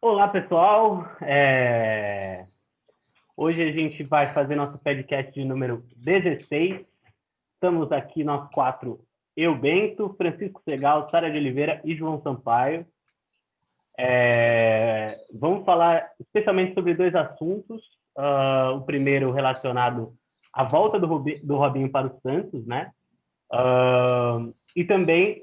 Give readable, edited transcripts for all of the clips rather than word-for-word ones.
Olá, pessoal. Hoje a gente vai fazer nosso podcast de número 16. Estamos aqui nós quatro, eu, Bento, Francisco Segal, Sara de Oliveira e João Sampaio. Vamos falar especialmente sobre dois assuntos. O primeiro relacionado à volta do Robinho para o Santos, né? E também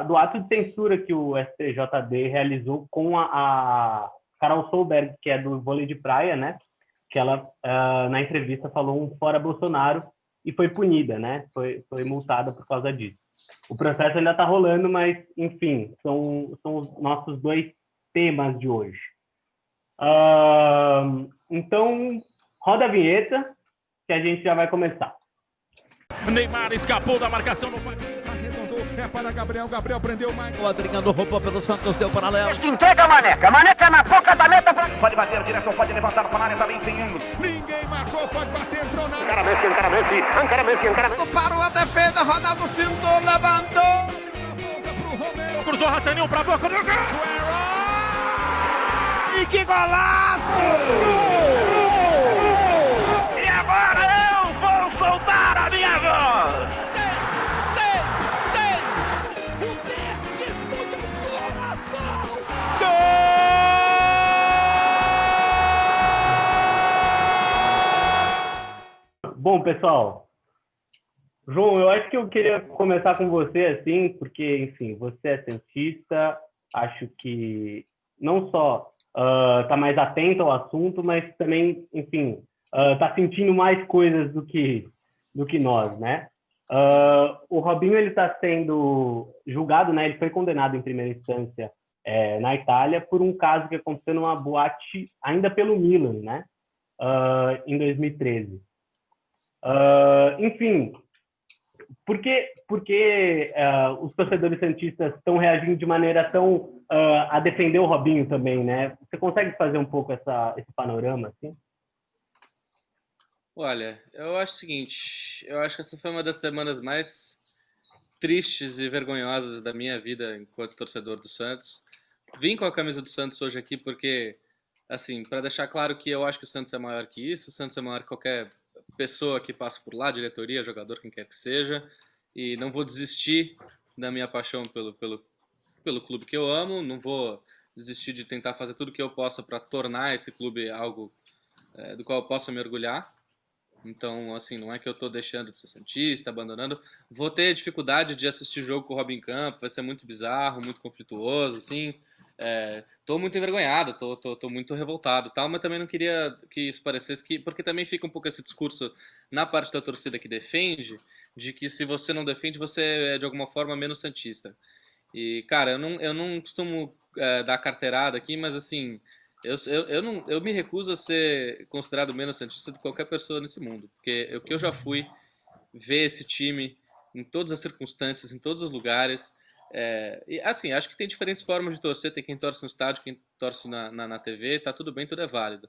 do ato de censura que o STJD realizou com a Carol Solberg, que é do vôlei de praia, né? Que ela, na entrevista, falou um fora Bolsonaro e foi punida, né? Foi multada por causa disso. O processo ainda está rolando, mas, enfim, são os nossos dois temas de hoje. Então, roda a vinheta, que a gente já vai começar. Neymar escapou da marcação no arredondou, é para Gabriel prendeu mais. O Adriano roubou pelo Santos, deu paralela. Entrega a Maneca na boca da meta. Pode bater direto, pode levantar para a área, também tem ângulo. Ninguém marcou, pode bater, entrou na área. Encara Messi. Parou a defesa, Ronaldo fintou, levantou. Cruzou Rastaninho para a boca do gol. E que golaço! E agora eu vou soltar a minha voz. Bom, pessoal, João, eu acho que eu queria começar com você, assim, porque, enfim, você é cientista, acho que não só está mais atento ao assunto, mas também, enfim, está sentindo mais coisas do que nós, né? O Robinho, ele está sendo julgado, né? Ele foi condenado em primeira instância na Itália por um caso que aconteceu numa boate ainda pelo Milan, né? Em 2013. Enfim, por que os torcedores santistas estão reagindo de maneira tão a defender o Robinho também, né? Você consegue fazer um pouco esse panorama, assim? Olha, eu acho o seguinte, eu acho que essa foi uma das semanas mais tristes e vergonhosas da minha vida enquanto torcedor do Santos. Vim com a camisa do Santos hoje aqui porque, assim, para deixar claro que eu acho que o Santos é maior que isso, o Santos é maior que qualquer pessoa que passa por lá, diretoria, jogador, quem quer que seja, e não vou desistir da minha paixão pelo clube que eu amo, não vou desistir de tentar fazer tudo que eu possa para tornar esse clube algo do qual eu possa me orgulhar. Então, assim, não é que eu tô deixando de ser santista, abandonando. Vou ter dificuldade de assistir jogo com o Robin Campos, vai ser muito bizarro, muito conflituoso, assim. Tô muito envergonhado, tô muito revoltado, tal, mas também não queria que isso parecesse que... Porque também fica um pouco esse discurso na parte da torcida que defende, de que se você não defende, você é de alguma forma menos santista. E, cara, eu não costumo dar carteirada aqui, mas assim... Eu me recuso a ser considerado menos santista do que qualquer pessoa nesse mundo, porque o que eu já fui ver esse time em todas as circunstâncias, em todos os lugares, e assim, acho que tem diferentes formas de torcer, tem quem torce no estádio, quem torce na TV, tá tudo bem, tudo é válido,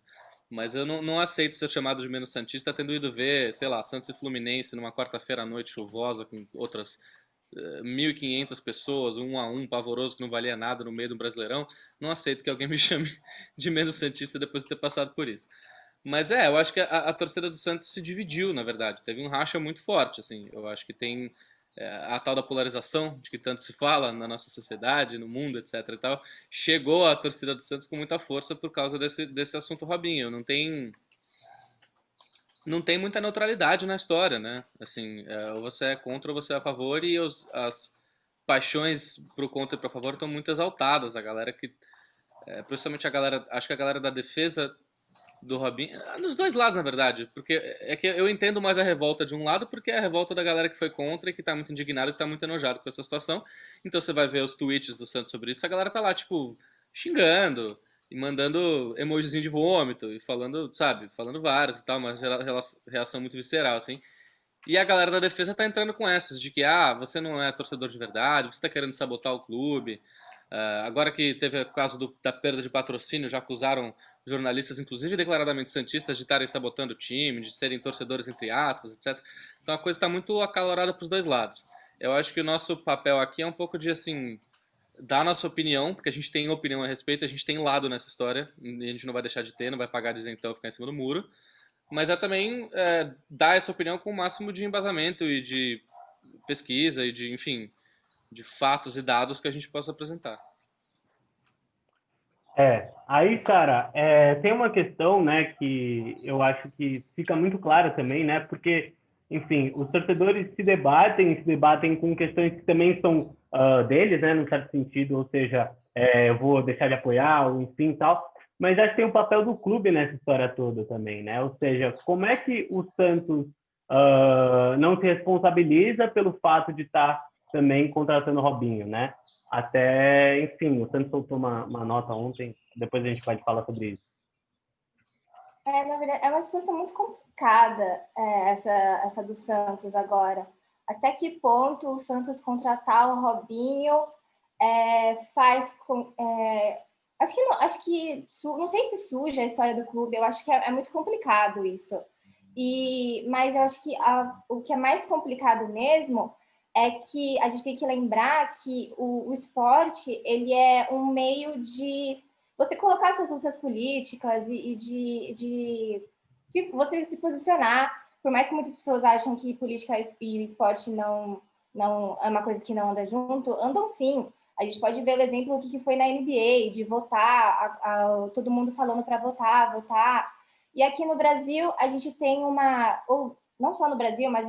mas eu não aceito ser chamado de menos santista tendo ido ver, sei lá, Santos e Fluminense numa quarta-feira à noite chuvosa com outras 1.500 pessoas, 1-1, pavoroso, que não valia nada no meio do Brasileirão. Não aceito que alguém me chame de menos santista depois de ter passado por isso. Mas eu acho que a torcida do Santos se dividiu, na verdade. Teve um racha muito forte, assim. Eu acho que tem a tal da polarização, de que tanto se fala na nossa sociedade, no mundo, etc e tal. Chegou a torcida do Santos com muita força por causa desse assunto Robinho. Não tem muita neutralidade na história, né? Assim, ou você é contra ou você é a favor, e as paixões pro contra e pro favor estão muito exaltadas. A galera que... principalmente a galera... Acho que a galera da defesa do Robinho... Dos dois lados, na verdade. Porque é que eu entendo mais a revolta de um lado, porque é a revolta da galera que foi contra e que tá muito indignada, que tá muito enojada com essa situação. Então você vai ver os tweets do Santos sobre isso, a galera tá lá, tipo, xingando... E mandando emojizinho de vômito, e falando, sabe, falando vários e tal, uma reação muito visceral, assim. E a galera da defesa tá entrando com essas, de que, você não é torcedor de verdade, você tá querendo sabotar o clube. Agora que teve o caso da perda de patrocínio, já acusaram jornalistas, inclusive declaradamente santistas, de estarem sabotando o time, de serem torcedores entre aspas, etc. Então a coisa tá muito acalorada pros dois lados. Eu acho que o nosso papel aqui é um pouco de, assim... dar a nossa opinião, porque a gente tem opinião a respeito, a gente tem lado nessa história, e a gente não vai deixar de ter, não vai pagar de isentão ficar em cima do muro, mas é também dar essa opinião com o máximo de embasamento e de pesquisa e de, enfim, de fatos e dados que a gente possa apresentar. Aí, cara, tem uma questão, né, que eu acho que fica muito clara também, né, porque, enfim, os torcedores se debatem com questões que também são deles, né, num certo sentido, ou seja, eu vou deixar de apoiar, ou enfim, tal, mas acho que tem o papel do clube nessa história toda também, né, ou seja, como é que o Santos não se responsabiliza pelo fato de estar também contratando o Robinho, né? Até, enfim, o Santos soltou uma nota ontem, depois a gente pode falar sobre isso. Na verdade, é uma situação muito complicada essa do Santos agora. Até que ponto o Santos contratar o Robinho faz com... acho que não sei se suja a história do clube, eu acho que é muito complicado isso. Mas eu acho que o que é mais complicado mesmo é que a gente tem que lembrar que o esporte ele é um meio de você colocar suas lutas políticas e de você se posicionar, por mais que muitas pessoas acham que política e esporte não é uma coisa que não anda junto, andam sim. A gente pode ver o exemplo que foi na NBA, de votar, todo mundo falando para votar. E aqui no Brasil, a gente tem ou não só no Brasil, mas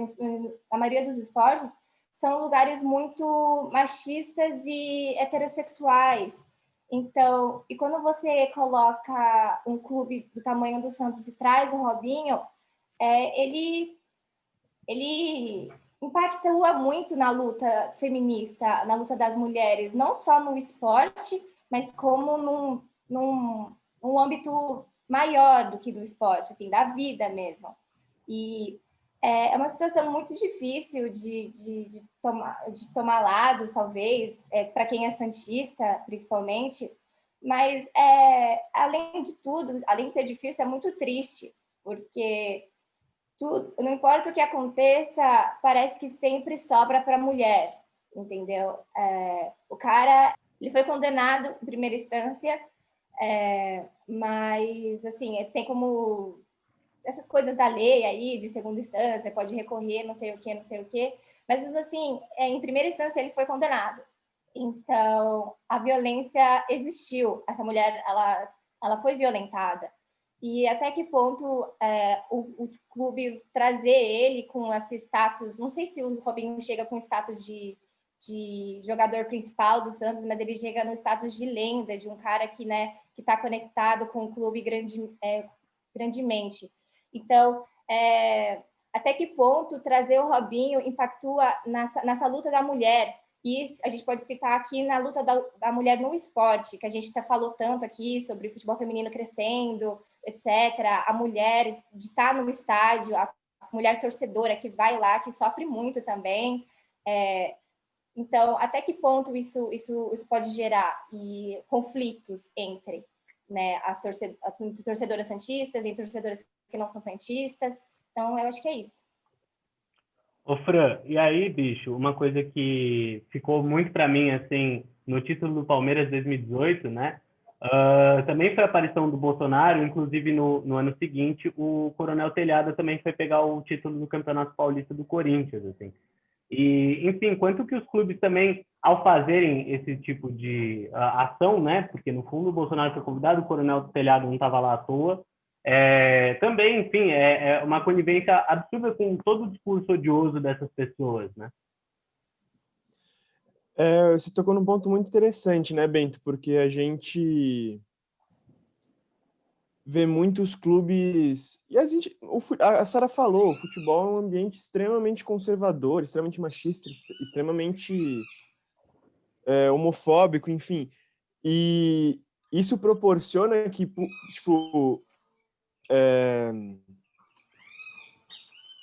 na maioria dos esportes, são lugares muito machistas e heterossexuais. Então, e quando você coloca um clube do tamanho do Santos e traz o Robinho, ele impactua muito na luta feminista, na luta das mulheres, não só no esporte, mas como num âmbito maior do que do esporte, assim, da vida mesmo. E é uma situação muito difícil de tomar lados, talvez, para quem é santista, principalmente, mas, além de tudo, além de ser difícil, é muito triste, porque não importa o que aconteça, parece que sempre sobra para a mulher, entendeu? O cara, ele foi condenado em primeira instância, mas, assim, tem como essas coisas da lei aí, de segunda instância, pode recorrer, não sei o quê, mas, assim, em primeira instância ele foi condenado. Então, a violência existiu, essa mulher, ela foi violentada. E até que ponto o clube trazer ele com esse status, não sei se o Robinho chega com status de jogador principal do Santos, mas ele chega no status de lenda, de um cara que está conectado com o clube grandemente. Então, até que ponto trazer o Robinho impactua nessa luta da mulher? E a gente pode citar aqui na luta da mulher no esporte, que a gente falou tanto aqui sobre o futebol feminino crescendo, etc. A mulher de estar no estádio, a mulher torcedora que vai lá, que sofre muito também. Então, até que ponto isso pode gerar conflitos entre, né, as torcedoras santistas e torcedoras que não são santistas? Então, eu acho que é isso. Ô, Fran, e aí, bicho, uma coisa que ficou muito para mim, assim, no título do Palmeiras 2018, né? Também foi a aparição do Bolsonaro, inclusive no ano seguinte, o Coronel Telhada também foi pegar o título do Campeonato Paulista do Corinthians, assim. E, enfim, quanto que os clubes também, ao fazerem esse tipo de ação, né? Porque, no fundo, o Bolsonaro foi convidado, o Coronel Telhado não estava lá à toa. Também, enfim, é uma conivência absurda com todo o discurso odioso dessas pessoas, né? Você tocou num ponto muito interessante, né, Bento? Porque a gente vê muitos clubes... E a Sara falou, o futebol é um ambiente extremamente conservador, extremamente machista, extremamente homofóbico, enfim. E isso proporciona que, tipo...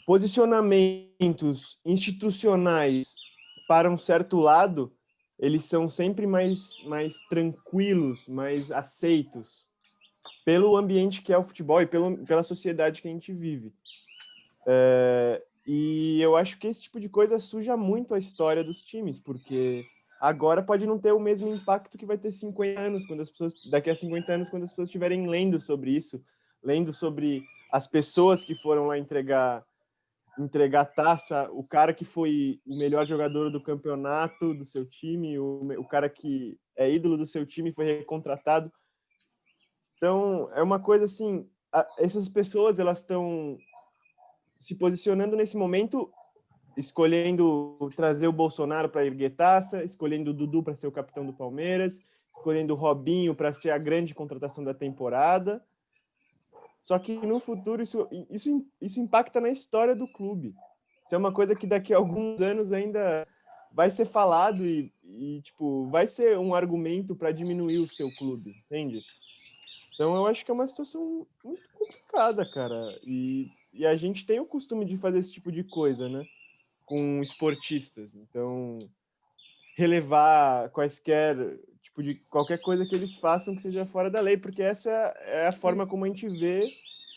posicionamentos institucionais para um certo lado, eles são sempre mais tranquilos, mais aceitos pelo ambiente que é o futebol e pela sociedade que a gente vive. E eu acho que esse tipo de coisa suja muito a história dos times, porque agora pode não ter o mesmo impacto que vai ter 50 anos, daqui a 50 anos, quando as pessoas estiverem lendo sobre isso, lendo sobre as pessoas que foram lá entregar taça, o cara que foi o melhor jogador do campeonato do seu time, o cara que é ídolo do seu time foi recontratado. Então, é uma coisa assim, essas pessoas, elas estão se posicionando nesse momento, escolhendo trazer o Bolsonaro para erguer taça, escolhendo o Dudu para ser o capitão do Palmeiras, escolhendo o Robinho para ser a grande contratação da temporada. Só que no futuro isso impacta na história do clube. Isso é uma coisa que daqui a alguns anos ainda vai ser falado e tipo, vai ser um argumento para diminuir o seu clube, entende? Então eu acho que é uma situação muito complicada, cara. E a gente tem o costume de fazer esse tipo de coisa, né? Com esportistas. Então, relevar tipo de qualquer coisa que eles façam que seja fora da lei, porque essa é a forma como a gente vê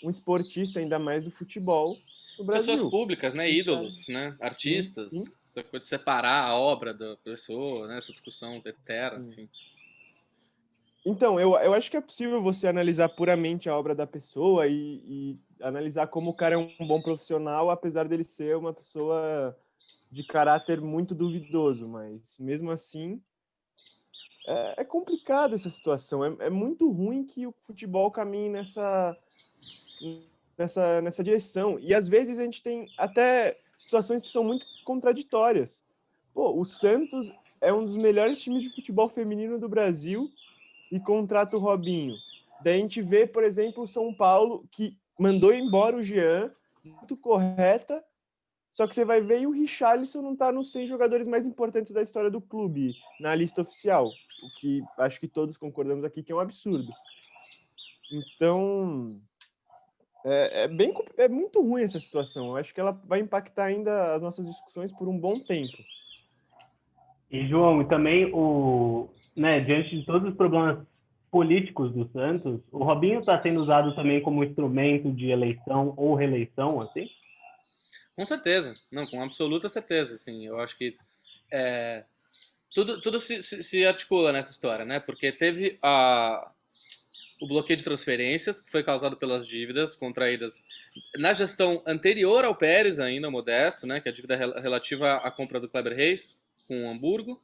um esportista, ainda mais do futebol, no Brasil. Pessoas públicas, né? Ídolos, né? Artistas. Sim. Essa coisa de separar a obra da pessoa, né? Essa discussão eterna, enfim. Então, eu acho que é possível você analisar puramente a obra da pessoa e analisar como o cara é um bom profissional, apesar dele ser uma pessoa de caráter muito duvidoso, mas mesmo assim é complicada essa situação. É muito ruim que o futebol caminhe nessa direção. E às vezes a gente tem até situações que são muito contraditórias. Pô, o Santos é um dos melhores times de futebol feminino do Brasil e contrata o Robinho. Daí a gente vê, por exemplo, o São Paulo, que mandou embora o Jean, muito correta, só que você vai ver e o Richarlison não está nos 100 jogadores mais importantes da história do clube, na lista oficial, o que acho que todos concordamos aqui que é um absurdo. Então, é muito ruim essa situação. Eu acho que ela vai impactar ainda as nossas discussões por um bom tempo. E, João, e também diante de todos os problemas políticos do Santos, o Robinho está sendo usado também como instrumento de eleição ou reeleição, assim? Com certeza, não, com absoluta certeza, assim, eu acho que tudo se articula nessa história, né, porque teve o bloqueio de transferências, que foi causado pelas dívidas contraídas na gestão anterior ao Pérez ainda, Modesto, né, que é a dívida relativa à compra do Kleber Reis com o Hamburgo.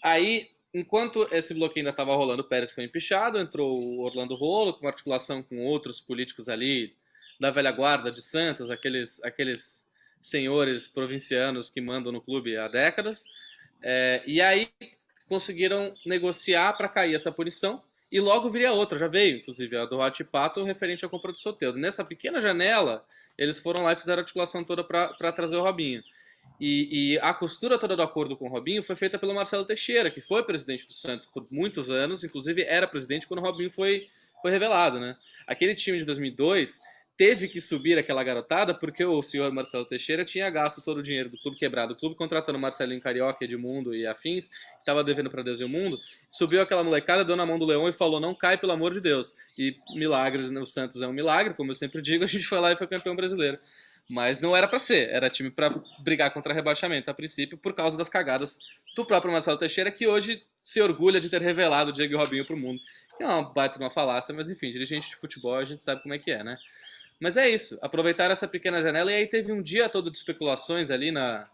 Aí, enquanto esse bloqueio ainda estava rolando, o Pérez foi empichado, entrou o Orlando Rolo, com articulação com outros políticos ali da velha guarda de Santos, aqueles senhores provincianos que mandam no clube há décadas, e aí conseguiram negociar para cair essa punição, e logo viria outra, já veio, inclusive, a do Rotti Pato, referente à compra do Soteldo. Nessa pequena janela, eles foram lá e fizeram a articulação toda para trazer o Robinho. E a costura toda do acordo com o Robinho foi feita pelo Marcelo Teixeira, que foi presidente do Santos por muitos anos, inclusive era presidente quando o Robinho foi revelado, né? Aquele time de 2002 teve que subir aquela garotada porque o senhor Marcelo Teixeira tinha gasto todo o dinheiro do clube quebrado, o clube contratando Marcelinho Carioca, Edmundo e afins, que estava devendo para Deus e o mundo, subiu aquela molecada, deu na mão do Leão e falou, não cai, pelo amor de Deus. E milagres, né? O Santos é um milagre, como eu sempre digo, a gente foi lá e foi campeão brasileiro. Mas não era para ser, era time para brigar contra rebaixamento a princípio, por causa das cagadas do próprio Marcelo Teixeira, que hoje se orgulha de ter revelado o Diego e o Robinho pro mundo, que é uma baita uma falácia, mas enfim, dirigente de futebol a gente sabe como é que é, né? Mas é isso, aproveitar essa pequena janela, e aí teve um dia todo de especulações ali na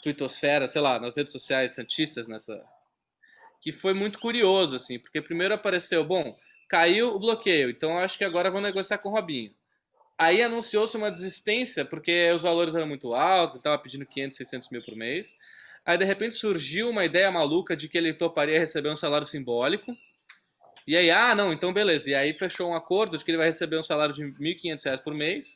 twittosfera, sei lá, nas redes sociais santistas, que foi muito curioso, assim, porque primeiro apareceu, bom, caiu o bloqueio, então eu acho que agora vão negociar com o Robinho. Aí anunciou-se uma desistência, porque os valores eram muito altos, ele estava pedindo 500, 600 mil por mês. Aí, de repente, surgiu uma ideia maluca de que ele toparia receber um salário simbólico. E aí, não, então beleza. E aí fechou um acordo de que ele vai receber um salário de R$ 1.500 por mês,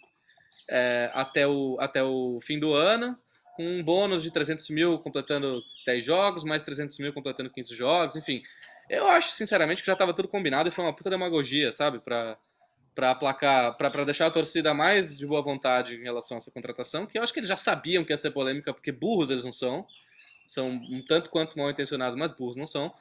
até o fim do ano, com um bônus de 300 mil completando 10 jogos, mais 300 mil completando 15 jogos, enfim. Eu acho, sinceramente, que já estava tudo combinado e foi uma puta demagogia, sabe, para aplacar, para deixar a torcida mais de boa vontade em relação a essa contratação, que eu acho que eles já sabiam que ia ser polêmica, porque burros eles não são um tanto quanto mal intencionados, mas burros não são.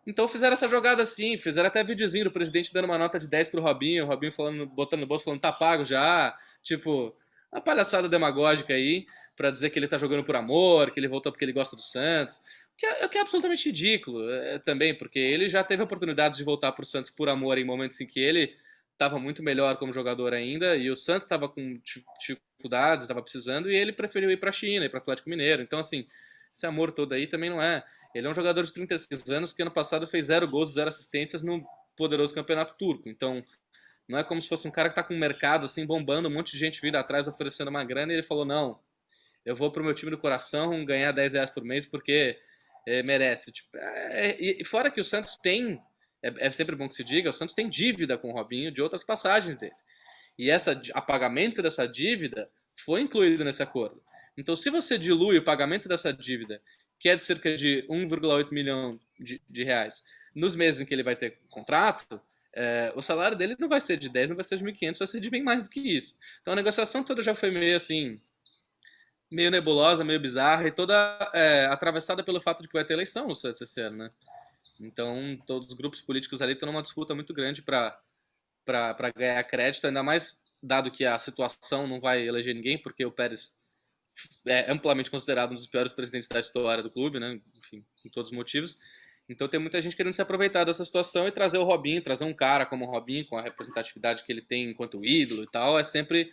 Então fizeram essa jogada assim, fizeram até videozinho do presidente dando uma nota de 10 pro Robinho, o Robinho falando, botando no bolso, falando, tá pago já, tipo, uma palhaçada demagógica aí, para dizer que ele tá jogando por amor, que ele voltou porque ele gosta do Santos, que é absolutamente ridículo também, porque ele já teve oportunidades de voltar pro Santos por amor em momentos em que ele estava muito melhor como jogador ainda, e o Santos estava com dificuldades, estava precisando, e ele preferiu ir para a China, ir para o Atlético Mineiro. Então, assim, esse amor todo aí também não é... Ele é um jogador de 36 anos que ano passado fez 0 gols, 0 assistências no poderoso campeonato turco. Então, não é como se fosse um cara que tá com o mercado, assim, bombando, um monte de gente vindo atrás oferecendo uma grana, e ele falou, não, eu vou pro meu time do coração ganhar R$10 por mês porque merece. Tipo, e fora que o Santos tem, é sempre bom que se diga, o Santos tem dívida com o Robinho de outras passagens dele. E a pagamento dessa dívida foi incluído nesse acordo. Então, se você dilui o pagamento dessa dívida, que é de cerca de 1,8 milhão de reais, nos meses em que ele vai ter contrato, o salário dele não vai ser de 10, não vai ser de 1.500, vai ser de bem mais do que isso. Então a negociação toda já foi meio assim, meio nebulosa, meio bizarra, e toda atravessada pelo fato de que vai ter eleição no Santos esse ano, né? Então todos os grupos políticos ali estão numa disputa muito grande para ganhar crédito, ainda mais dado que a situação não vai eleger ninguém, porque o Pérez é amplamente considerado um dos piores presidentes da história do clube, né? Enfim, por todos os motivos. Então tem muita gente querendo se aproveitar dessa situação e trazer o Robinho, trazer um cara como o Robinho, com a representatividade que ele tem enquanto ídolo e tal, é sempre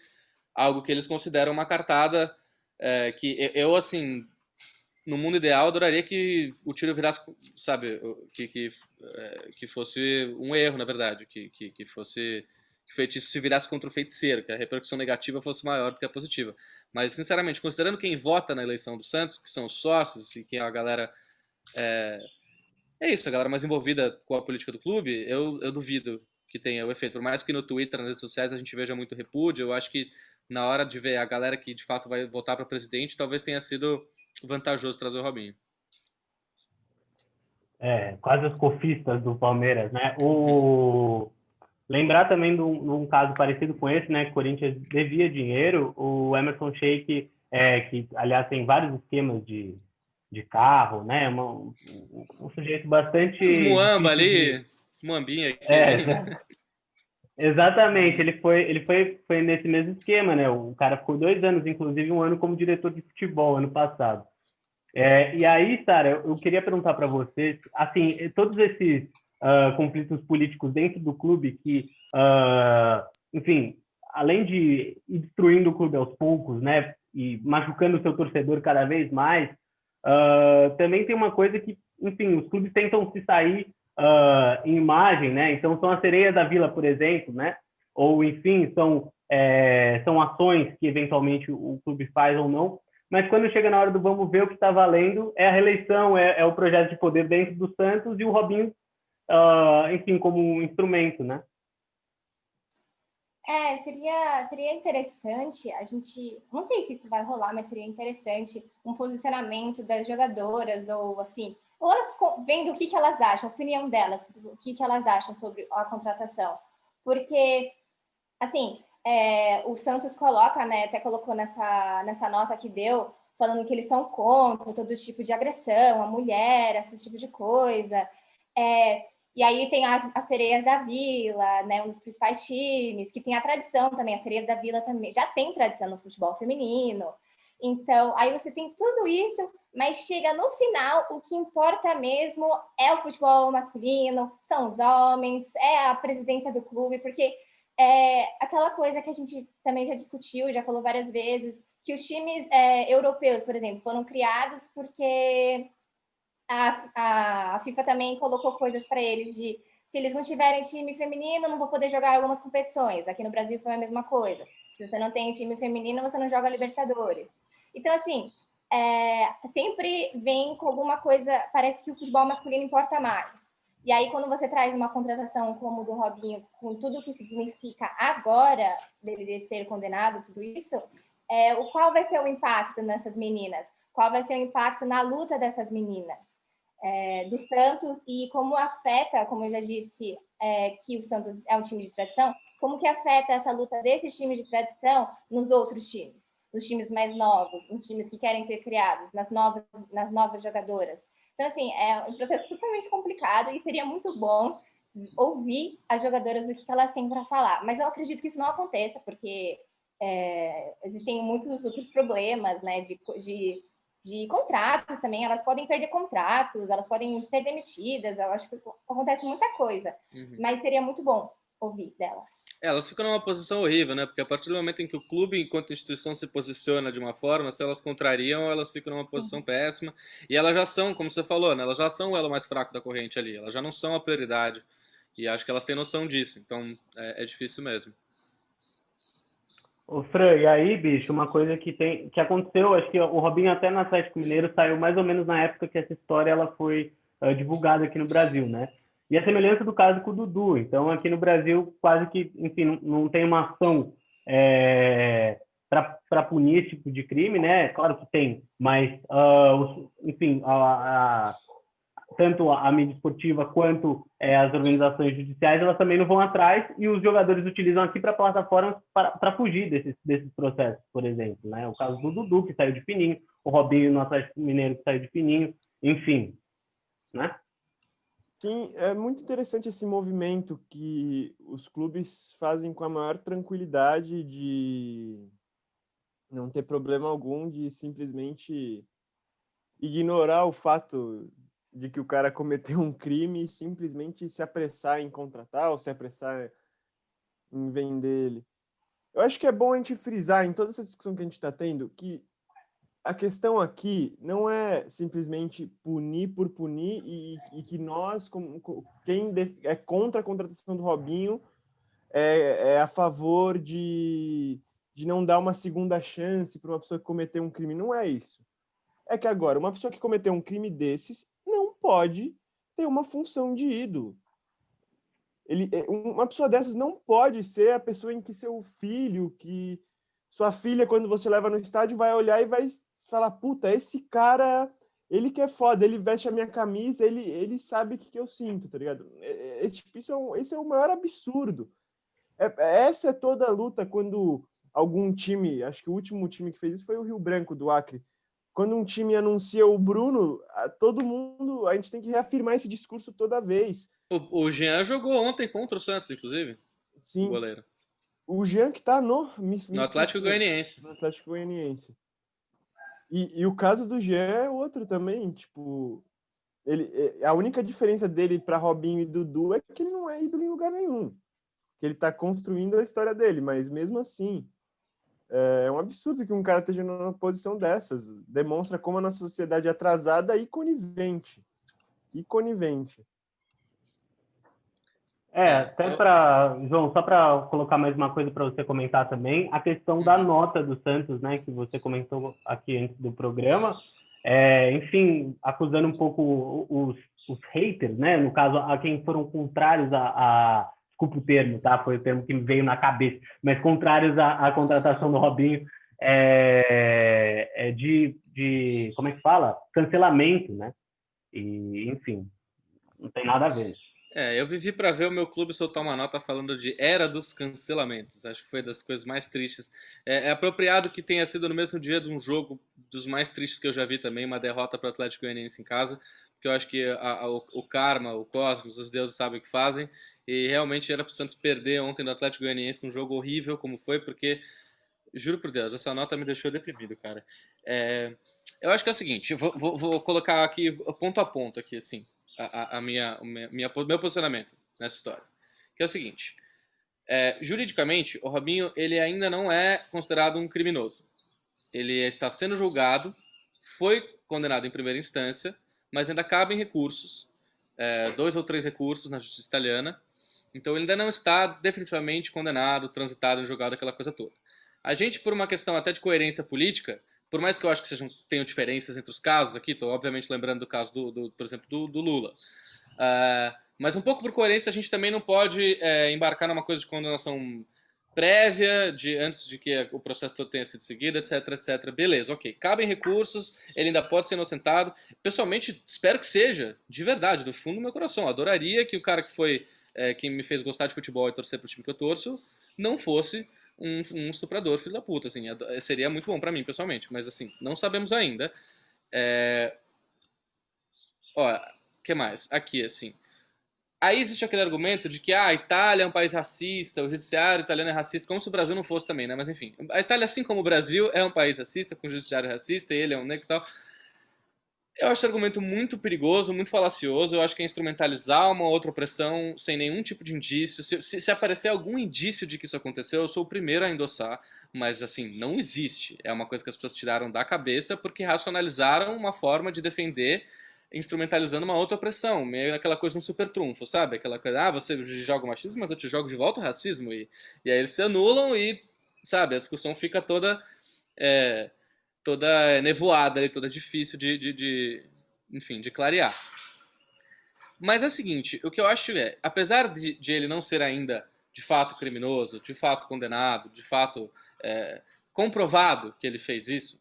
algo que eles consideram uma cartada que eu, assim, no mundo ideal, adoraria que o tiro virasse, sabe, que fosse um erro, na verdade, que fosse... que o feitiço se virasse contra o feiticeiro, que a repercussão negativa fosse maior do que a positiva. Mas, sinceramente, considerando quem vota na eleição do Santos, que são os sócios e que a galera... É isso, a galera mais envolvida com a política do clube, eu duvido que tenha o efeito. Por mais que no Twitter, nas redes sociais, a gente veja muito repúdio, eu acho que na hora de ver a galera que de fato vai votar para presidente, talvez tenha sido vantajoso trazer o Robinho. Quase os cofistas do Palmeiras, né? Lembrar também de um caso parecido com esse, né? Que o Corinthians devia dinheiro, o Emerson Sheik, que aliás tem vários esquemas de carro, né? Um sujeito bastante... Os Muamba ali, Muambinha aqui. Exatamente, ele foi nesse mesmo esquema, né? O cara ficou 2 anos, inclusive 1 ano como diretor de futebol, ano passado. E aí, Sara, eu queria perguntar para você, assim, todos esses conflitos políticos dentro do clube que, enfim, além de ir destruindo o clube aos poucos, né, e machucando o seu torcedor cada vez mais, também tem uma coisa que, enfim, os clubes tentam se sair em imagem, né? Então são as sereias da vila, por exemplo, né? Ou, enfim, são ações que eventualmente o clube faz ou não, mas quando chega na hora do vamos ver o que está valendo, é a reeleição, é o projeto de poder dentro do Santos e o Robinho, enfim, como um instrumento, né? Seria interessante a gente, não sei se isso vai rolar, mas seria interessante um posicionamento das jogadoras, ou assim, ou elas ficam vendo o que elas acham, a opinião delas, o que elas acham sobre a contratação. Porque, assim, o Santos coloca, né, até colocou nessa nota que deu, falando que eles são contra todo tipo de agressão, a mulher, esse tipo de coisa. E aí tem as Sereias da Vila, né, um dos principais times, que tem a tradição também, as Sereias da Vila também, já tem tradição no futebol feminino. Então, aí você tem tudo isso, mas chega no final, o que importa mesmo é o futebol masculino, são os homens, é a presidência do clube, porque aquela coisa que a gente também já discutiu, já falou várias vezes, que os times europeus, por exemplo, foram criados porque a FIFA também colocou coisas para eles de, se eles não tiverem time feminino, não vão poder jogar algumas competições. Aqui no Brasil foi a mesma coisa. Se você não tem time feminino, você não joga Libertadores. Então, assim, sempre vem com alguma coisa, parece que o futebol masculino importa mais. E aí, quando você traz uma contratação como o do Robinho, com tudo o que significa agora dele ser condenado, tudo isso, qual vai ser o impacto nessas meninas? Qual vai ser o impacto na luta dessas meninas? Do Santos, e como afeta, como eu já disse, que o Santos é um time de tradição, como que afeta essa luta desse time de tradição nos outros times, nos times mais novos, nos times que querem ser criados, nas novas jogadoras. Então, assim, é um processo totalmente complicado e seria muito bom ouvir as jogadoras do que elas têm para falar. Mas eu acredito que isso não aconteça, porque existem muitos outros problemas, né, de contratos também, elas podem perder contratos, elas podem ser demitidas, eu acho que acontece muita coisa, mas seria muito bom ouvir delas. Elas ficam numa posição horrível, né? Porque a partir do momento em que o clube, enquanto instituição, se posiciona de uma forma, se elas contrariam, elas ficam numa posição péssima. E elas já são, como você falou, né? Elas já são o elo mais fraco da corrente ali. Elas já não são a prioridade. E acho que elas têm noção disso. Então, é difícil mesmo. Ô, Fran, e aí, bicho, uma coisa que aconteceu, acho que o Robinho até no Atlético Mineiro saiu mais ou menos na época que essa história ela foi divulgada aqui no Brasil, né? E a semelhança do caso com o Dudu. Então, aqui no Brasil, quase que, enfim, não tem uma ação para punir esse tipo de crime, né? Claro que tem, mas, enfim, tanto a mídia esportiva quanto as organizações judiciais, elas também não vão atrás, e os jogadores utilizam aqui para plataformas para fugir desses processos, por exemplo, né? O caso do Dudu, que saiu de fininho, o Robinho no Atlético Mineiro, que saiu de fininho, enfim, né? Sim, é muito interessante esse movimento que os clubes fazem com a maior tranquilidade de não ter problema algum de simplesmente ignorar o fato de que o cara cometeu um crime e simplesmente se apressar em contratar ou se apressar em vender ele. Eu acho que é bom a gente frisar em toda essa discussão que a gente está tendo que a questão aqui não é simplesmente punir por punir e que nós, quem é contra a contratação do Robinho, é a favor de não dar uma segunda chance para uma pessoa que cometeu um crime. Não é isso. É que agora, uma pessoa que cometeu um crime desses não pode ter uma função de ídolo. Uma pessoa dessas não pode ser a pessoa em que seu filho, que sua filha, quando você leva no estádio, vai olhar e vai falar, puta, esse cara, ele que é foda, ele veste a minha camisa, ele sabe o que eu sinto, tá ligado? Esse é o maior absurdo. Essa é toda a luta quando algum time, acho que o último time que fez isso foi o Rio Branco, do Acre. Quando um time anuncia o Bruno, todo mundo, a gente tem que reafirmar esse discurso toda vez. O Jean jogou ontem contra o Santos, inclusive. Sim. O goleiro. O Jean que tá no Atlético Goianiense. No Atlético Goianiense. E o caso do Jean é outro também, tipo, a única diferença dele para Robinho e Dudu é que ele não é ídolo em lugar nenhum. Que ele tá construindo a história dele, mas mesmo assim, é um absurdo que um cara esteja numa posição dessas. Demonstra como a nossa sociedade é atrasada e conivente. Até João, só para colocar mais uma coisa para você comentar também, a questão da nota do Santos, né, que você comentou aqui antes do programa, enfim, acusando um pouco os haters, né, no caso, a quem foram contrários desculpa o termo, tá, foi o termo que me veio na cabeça, mas contrários à contratação do Robinho, de, como é que fala? Cancelamento, né, e, enfim, não tem nada a ver. Eu vivi para ver o meu clube soltar uma nota falando de era dos cancelamentos. Acho que foi das coisas mais tristes. É apropriado que tenha sido no mesmo dia de um jogo dos mais tristes que eu já vi também, uma derrota para o Atlético Goianiense em casa, porque eu acho que o karma, o cosmos, os deuses sabem o que fazem, e realmente era para o Santos perder ontem do Atlético Goianiense num jogo horrível como foi, porque, juro por Deus, essa nota me deixou deprimido, cara. Eu acho que é o seguinte, vou colocar aqui ponto a ponto aqui, assim. Meu posicionamento nessa história, que é o seguinte, juridicamente o Robinho ele ainda não é considerado um criminoso, ele está sendo julgado, foi condenado em primeira instância, mas ainda cabem recursos, 2 ou 3 recursos na justiça italiana, então ele ainda não está definitivamente condenado, transitado, julgado, aquela coisa toda. A gente, por uma questão até de coerência política, por mais que eu acho que tenham diferenças entre os casos aqui, estou obviamente lembrando do caso, por exemplo, do Lula. Mas um pouco por coerência, a gente também não pode embarcar numa coisa de condenação prévia, antes de que o processo todo tenha sido seguido, etc, etc. Beleza, ok. Cabem recursos, ele ainda pode ser inocentado. Pessoalmente, espero que seja, de verdade, do fundo do meu coração. Adoraria que o cara que foi quem me fez gostar de futebol e torcer pro time que eu torço, não fosse um estuprador, filho da puta, assim, seria muito bom pra mim, pessoalmente, mas assim, não sabemos ainda. O que mais? Aqui, assim, Aí existe aquele argumento de que a Itália é um país racista, o judiciário italiano é racista, como se o Brasil não fosse também, né? Mas enfim, a Itália, assim como o Brasil, é um país racista, com o judiciário racista, e ele é um negro e tal. Eu acho esse argumento muito perigoso, muito falacioso. Eu acho que é instrumentalizar uma outra opressão sem nenhum tipo de indício. Se aparecer algum indício de que isso aconteceu, eu sou o primeiro a endossar. Mas, assim, não existe. É uma coisa que as pessoas tiraram da cabeça porque racionalizaram uma forma de defender instrumentalizando uma outra opressão. Meio aquela coisa um super trunfo, sabe? Aquela coisa, você joga o machismo, mas eu te jogo de volta o racismo. E aí eles se anulam e, sabe, a discussão fica toda nevoada ali, toda difícil enfim, de clarear. Mas é o seguinte, o que eu acho apesar de ele não ser ainda de fato criminoso, de fato condenado, de fato comprovado que ele fez isso,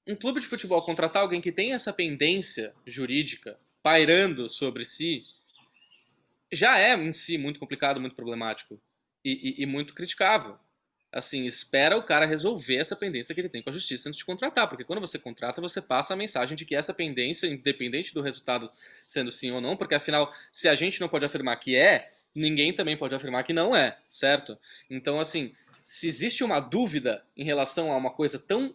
um clube de futebol contratar alguém que tem essa pendência jurídica pairando sobre si, já é em si muito complicado, muito problemático e muito criticável. Assim, espera o cara resolver essa pendência que ele tem com a justiça antes de contratar, porque quando você contrata, você passa a mensagem de que essa pendência, independente do resultado sendo sim ou não, porque afinal, se a gente não pode afirmar que ninguém também pode afirmar que não é, certo? Então, assim, se existe uma dúvida em relação a uma coisa tão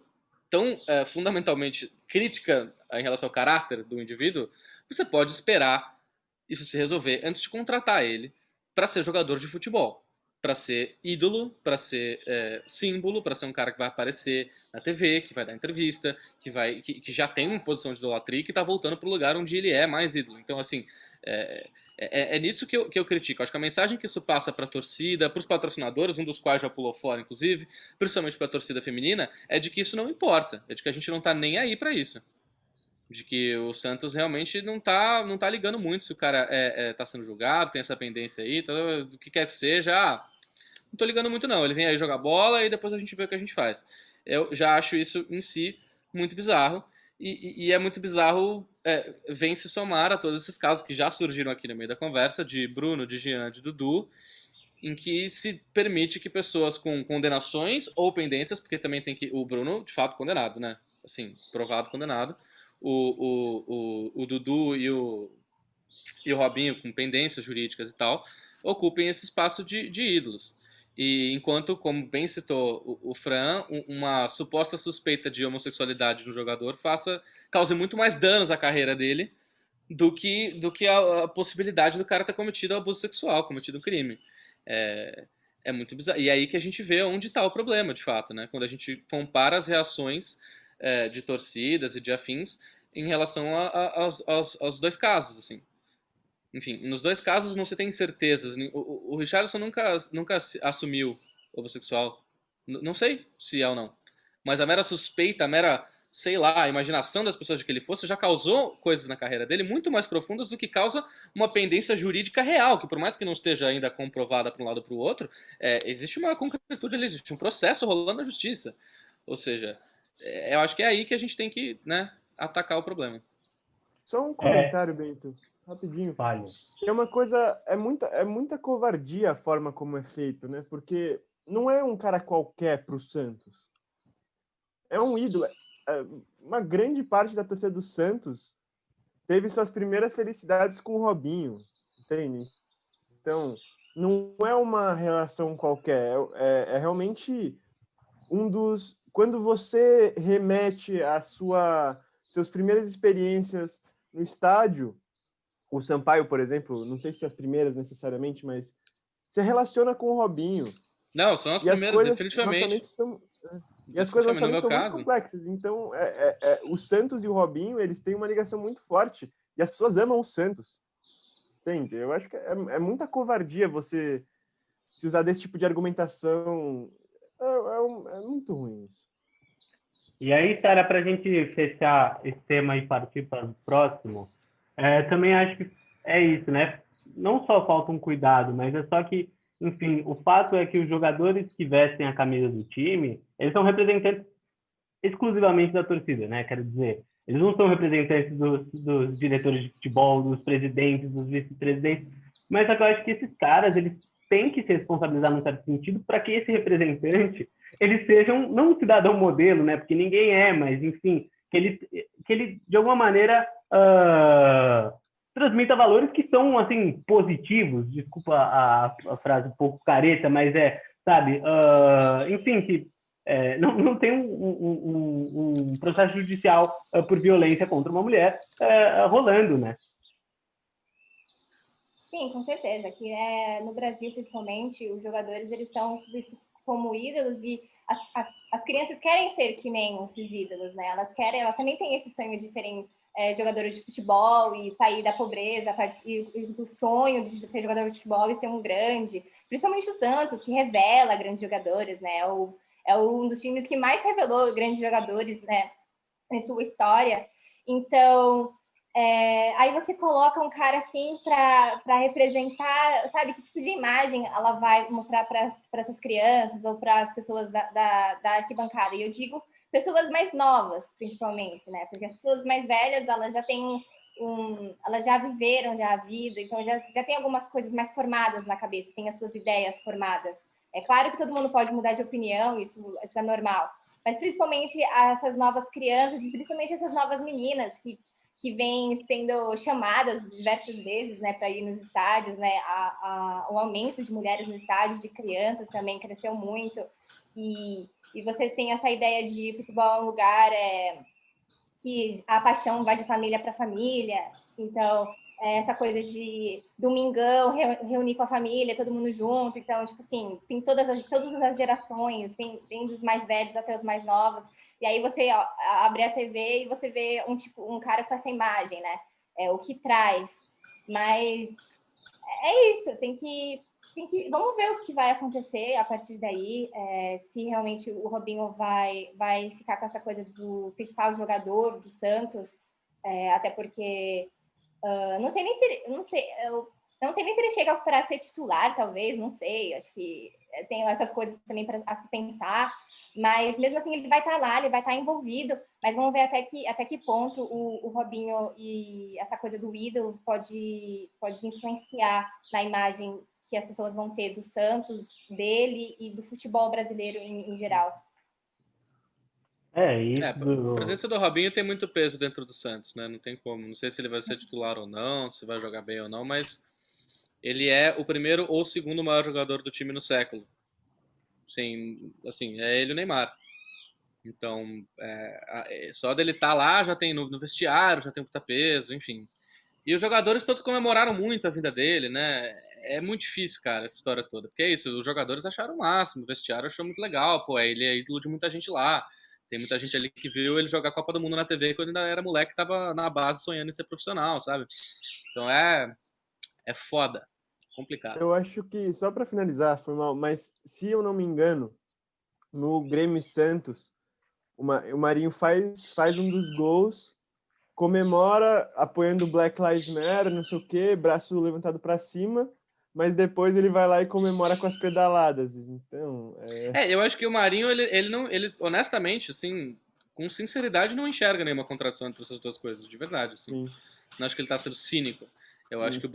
fundamentalmente crítica em relação ao caráter do indivíduo, você pode esperar isso se resolver antes de contratar ele para ser jogador de futebol. Para ser ídolo, para ser símbolo, para ser um cara que vai aparecer na TV, que vai dar entrevista, que já tem uma posição de idolatria e que está voltando para o lugar onde ele é mais ídolo. Então, assim, é nisso que eu critico. Acho que a mensagem que isso passa para a torcida, para os patrocinadores, um dos quais já pulou fora, inclusive, principalmente para a torcida feminina, é de que isso não importa, é de que a gente não está nem aí para isso. De que o Santos realmente não tá ligando muito se o cara tá sendo julgado, tem essa pendência aí, do que quer que seja. Não tô ligando muito não, ele vem aí jogar bola e depois a gente vê o que a gente faz. Eu já acho isso em si muito bizarro, e é muito bizarro vem se somar a todos esses casos que já surgiram aqui no meio da conversa, de Bruno, de Jean, de Dudu, em que se permite que pessoas com condenações ou pendências, porque também tem o Bruno, de fato, condenado, né? Assim, provado condenado, o Dudu e o Robinho com pendências jurídicas e tal, ocupem esse espaço de ídolos. E enquanto, como bem citou o Fran, uma suposta suspeita de homossexualidade de um jogador cause muito mais danos à carreira dele do que a possibilidade do cara ter cometido abuso sexual, cometido um crime. É muito bizarro. E é aí que a gente vê onde está o problema, de fato, né? Quando a gente compara as reações de torcidas e de afins em relação aos dois casos, assim. Enfim, nos dois casos não se tem certezas. O Richarlison nunca assumiu homossexual. Não sei se é ou não. Mas a mera suspeita, a mera, sei lá, a imaginação das pessoas de que ele fosse já causou coisas na carreira dele muito mais profundas do que causa uma pendência jurídica real, que por mais que não esteja ainda comprovada para um lado ou para o outro, existe uma concretude ali, existe um processo rolando na justiça. Ou seja, eu acho que é aí que a gente tem que, né, atacar o problema. Só um comentário, Bento, rapidinho. Vale. É uma coisa, é muita covardia a forma como é feito, né? Porque não é um cara qualquer pro Santos. É um ídolo. Uma grande parte da torcida do Santos teve suas primeiras felicidades com o Robinho, entende? Então, não é uma relação qualquer. É realmente um dos... Quando você remete a suas primeiras experiências no estádio, o Sampaio, por exemplo, não sei se as primeiras necessariamente, mas se relaciona com o Robinho. Não, são as primeiras, definitivamente. E as coisas são muito complexas. Então, o Santos e o Robinho, eles têm uma ligação muito forte. E as pessoas amam o Santos. Entende? Eu acho que é muita covardia você se usar desse tipo de argumentação. É muito ruim isso. E aí, Sara, para a gente fechar esse tema e partir para o próximo, também acho que é isso, né? Não só falta um cuidado, mas é só que, enfim, o fato é que os jogadores que vestem a camisa do time, eles são representantes exclusivamente da torcida, né? Quero dizer, eles não são representantes dos diretores de futebol, dos presidentes, dos vice-presidentes, mas só que eu acho que esses caras, eles têm que se responsabilizar num certo sentido para que esse representante, eles sejam, não um cidadão modelo, né? Porque ninguém é, mas, enfim, que ele de alguma maneira, transmita valores que são, assim, positivos. Desculpa a frase um pouco careta, mas sabe, enfim, que não tem um processo judicial por violência contra uma mulher rolando, né? Sim, com certeza. Que no Brasil, principalmente, os jogadores eles são vistos como ídolos e as crianças querem ser que nem esses ídolos, né? Elas também têm esse sonho de serem jogadores de futebol e sair da pobreza a partir do sonho de ser jogador de futebol e ser um grande. Principalmente o Santos, que revela grandes jogadores, né? É um dos times que mais revelou grandes jogadores, né, em sua história. Então, aí você coloca um cara assim para representar, sabe, que tipo de imagem ela vai mostrar para essas crianças ou para as pessoas da arquibancada. E eu digo pessoas mais novas, principalmente, né? Porque as pessoas mais velhas, elas já têm elas já viveram já a vida, então já tem algumas coisas mais formadas na cabeça, tem as suas ideias formadas. É claro que todo mundo pode mudar de opinião, isso é normal, mas principalmente essas novas crianças, e principalmente essas novas meninas que vêm sendo chamadas diversas vezes, né, para ir nos estádios, né, o aumento de mulheres nos estádios, de crianças também cresceu muito, e você tem essa ideia de futebol é um lugar que a paixão vai de família para família, então essa coisa de domingão reunir com a família, todo mundo junto, então tipo assim, tem todas as gerações, tem dos mais velhos até os mais novos, e aí você abre a TV e você vê um cara com essa imagem, né? O que traz, mas é isso, tem que vamos ver o que vai acontecer a partir daí, se realmente o Robinho vai ficar com essa coisa do principal jogador do Santos, até porque não sei nem se ele chega para ser titular, talvez, não sei, acho que tem essas coisas também para se pensar, mas mesmo assim ele vai estar lá, ele vai estar envolvido, mas vamos ver até que ponto o Robinho e essa coisa do ídolo pode influenciar na imagem que as pessoas vão ter do Santos, dele e do futebol brasileiro em geral. A presença do Robinho tem muito peso dentro do Santos, né? Não tem como. Não sei se ele vai ser titular ou não, se vai jogar bem ou não, mas ele é o primeiro ou segundo maior jogador do time no século. Sim, assim, é ele e o Neymar. Então, só dele estar lá já tem no vestiário, já tem puta peso, enfim. E os jogadores todos comemoraram muito a vinda dele, né? É muito difícil, cara, essa história toda. Porque é isso, os jogadores acharam o máximo, o vestiário achou muito legal, pô, ele é ídolo de muita gente lá. Tem muita gente ali que viu ele jogar a Copa do Mundo na TV quando ainda era moleque, tava na base sonhando em ser profissional, sabe? Então é foda, complicado. Eu acho que, só para finalizar, foi mal, mas se eu não me engano, no Grêmio Santos, o Marinho faz um dos gols, comemora apoiando o Black Lives Matter, não sei o quê, braço levantado para cima, mas depois ele vai lá e comemora com as pedaladas. Então, eu acho que o Marinho, ele honestamente, assim, com sinceridade, não enxerga nenhuma contradição entre essas duas coisas, de verdade, assim. Não acho que ele tá sendo cínico. Eu acho que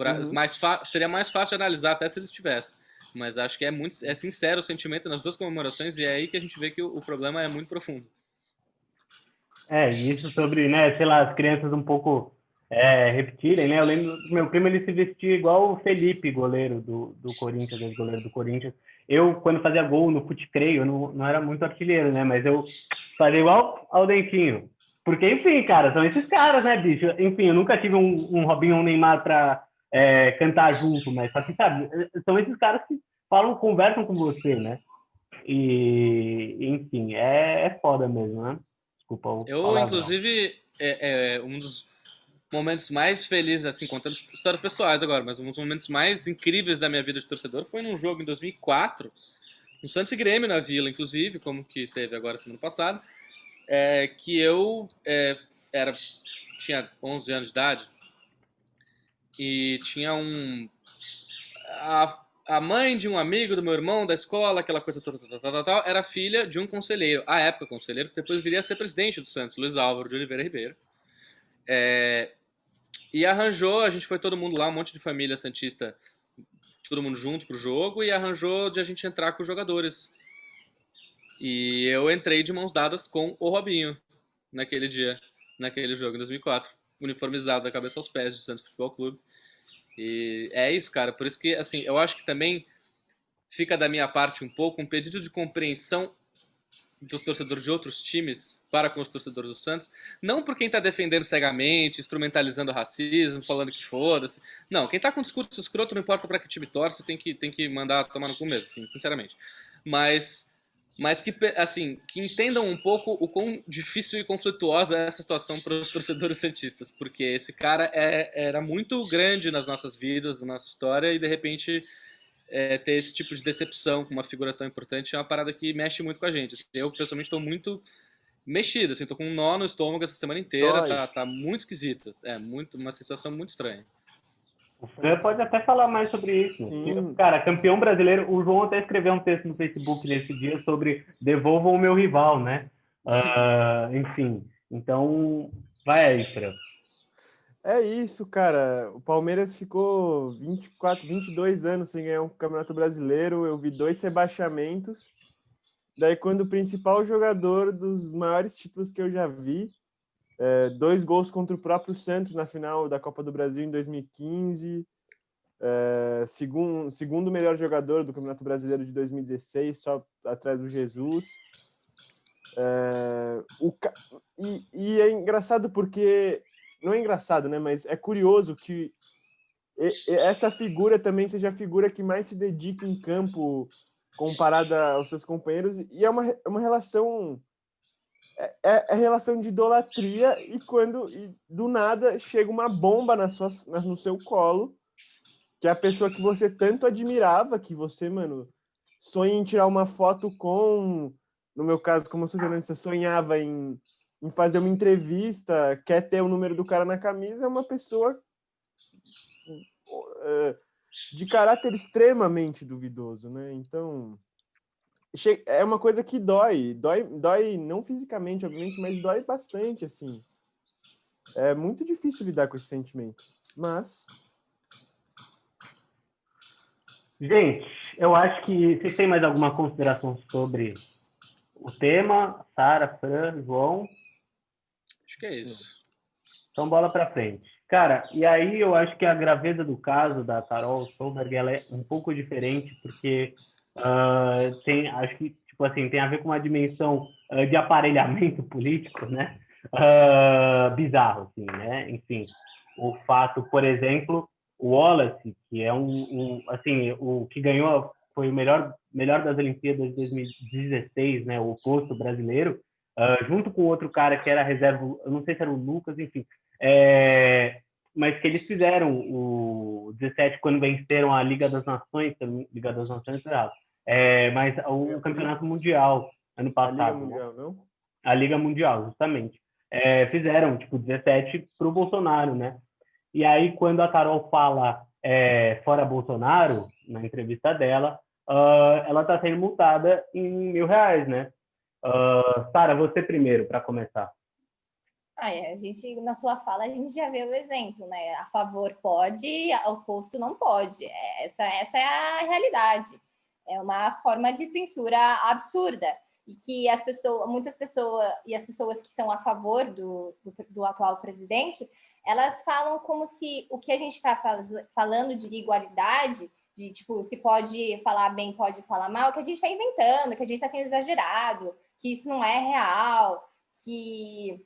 seria mais fácil de analisar até se ele estivesse. Mas acho que é sincero o sentimento nas duas comemorações e é aí que a gente vê que o problema é muito profundo. Isso sobre, né, sei lá, as crianças um pouco repetirem, né? Eu lembro do meu primo, ele se vestia igual o Felipe, goleiro do Corinthians, ex-goleiro do Corinthians. Eu, quando fazia gol no futecreio, eu não era muito artilheiro, né? Mas eu fazia igual ao Dentinho. Porque, enfim, cara, são esses caras, né, bicho? Enfim, eu nunca tive um Robinho ou um Neymar pra cantar junto, mas só que, sabe, são esses caras que conversam com você, né? E, enfim, é foda mesmo, né? Eu, inclusive, um dos momentos mais felizes, assim, contando histórias pessoais agora, mas um dos momentos mais incríveis da minha vida de torcedor foi num jogo em 2004, no Santos e Grêmio, na Vila, inclusive, como que teve agora semana passada, que eu tinha 11 anos de idade e tinha a mãe de um amigo do meu irmão, da escola, aquela coisa toda, era filha de um conselheiro, à época conselheiro, que depois viria a ser presidente do Santos, Luiz Álvaro de Oliveira Ribeiro. E arranjou, a gente foi todo mundo lá, um monte de família santista, todo mundo junto pro jogo, e arranjou de a gente entrar com os jogadores. E eu entrei de mãos dadas com o Robinho naquele dia, naquele jogo, em 2004. uniformizado da cabeça aos pés de Santos Futebol Clube. E é isso, cara. Por isso que, assim, eu acho que também fica da minha parte um pouco um pedido de compreensão dos torcedores de outros times para com os torcedores do Santos, não por quem está defendendo cegamente, instrumentalizando o racismo, falando que foda-se. Não, quem está com discurso escroto, não importa para que time torce, tem que mandar tomar no cu mesmo, assim, sinceramente. Mas que, assim, que entendam um pouco o quão difícil e conflituosa é essa situação para os torcedores santistas, porque esse cara era muito grande nas nossas vidas, na nossa história, e de repente ter esse tipo de decepção com uma figura tão importante é uma parada que mexe muito com a gente. Eu, pessoalmente, estou muito mexido, assim, tô com um nó no estômago essa semana inteira, tá muito esquisito. Uma sensação muito estranha. O Fran pode até falar mais sobre isso. Sim. Cara, campeão brasileiro, o João até escreveu um texto no Facebook nesse dia sobre devolvam o meu rival, né? Enfim, então vai aí, Fran. É isso, cara. O Palmeiras ficou 24, 22 anos sem ganhar um Campeonato Brasileiro. Eu vi 2 rebaixamentos. Daí, quando o principal jogador dos maiores títulos que eu já vi, 2 gols contra o próprio Santos na final da Copa do Brasil em 2015, segundo melhor jogador do Campeonato Brasileiro de 2016, só atrás do Jesus. E é engraçado porque... Não é engraçado, né? Mas é curioso que essa figura também seja a figura que mais se dedica em campo comparada aos seus companheiros. E é uma relação... É relação de idolatria e do nada chega uma bomba no seu colo, que é a pessoa que você tanto admirava, que você, mano, sonha em tirar uma foto com... No meu caso, como eu sou jornalista, sonhava em fazer uma entrevista, quer ter o número do cara na camisa, é uma pessoa de caráter extremamente duvidoso, né? Então, é uma coisa que dói não fisicamente, obviamente, mas dói bastante, assim. É muito difícil lidar com esse sentimento, mas... Gente, eu acho que vocês têm mais alguma consideração sobre o tema? Sara, Fran, João? Acho que é isso. Então, bola para frente. Cara, e aí eu acho que a graveza do caso da Carol Solberg, ela é um pouco diferente, porque acho que, tipo assim, tem a ver com uma dimensão de aparelhamento político, né? Bizarro, assim, né? Enfim, o fato, por exemplo, o Wallace, que é assim, o que ganhou, foi o melhor das Olimpíadas de 2016, né? O oposto brasileiro, junto com outro cara que era reserva, eu não sei se era o Lucas, enfim, mas que eles fizeram o 17 quando venceram a Liga das Nações, mas o Campeonato Mundial ano passado. A Liga Mundial, não? A Liga Mundial, justamente. Fizeram, tipo, 17 para o Bolsonaro, né? E aí, quando a Carol fala fora Bolsonaro, na entrevista dela, ela está sendo multada em R$1.000, né? Sara, você primeiro, para começar. A gente, na sua fala, a gente já vê o exemplo, né? A favor pode, ao oposto não pode. Essa é a realidade. É uma forma de censura absurda. E que muitas pessoas, e as pessoas que são a favor do atual presidente, elas falam como se o que a gente está falando de igualdade, de tipo, se pode falar bem, pode falar mal, que a gente está inventando, que a gente está sendo exagerado, que isso não é real, que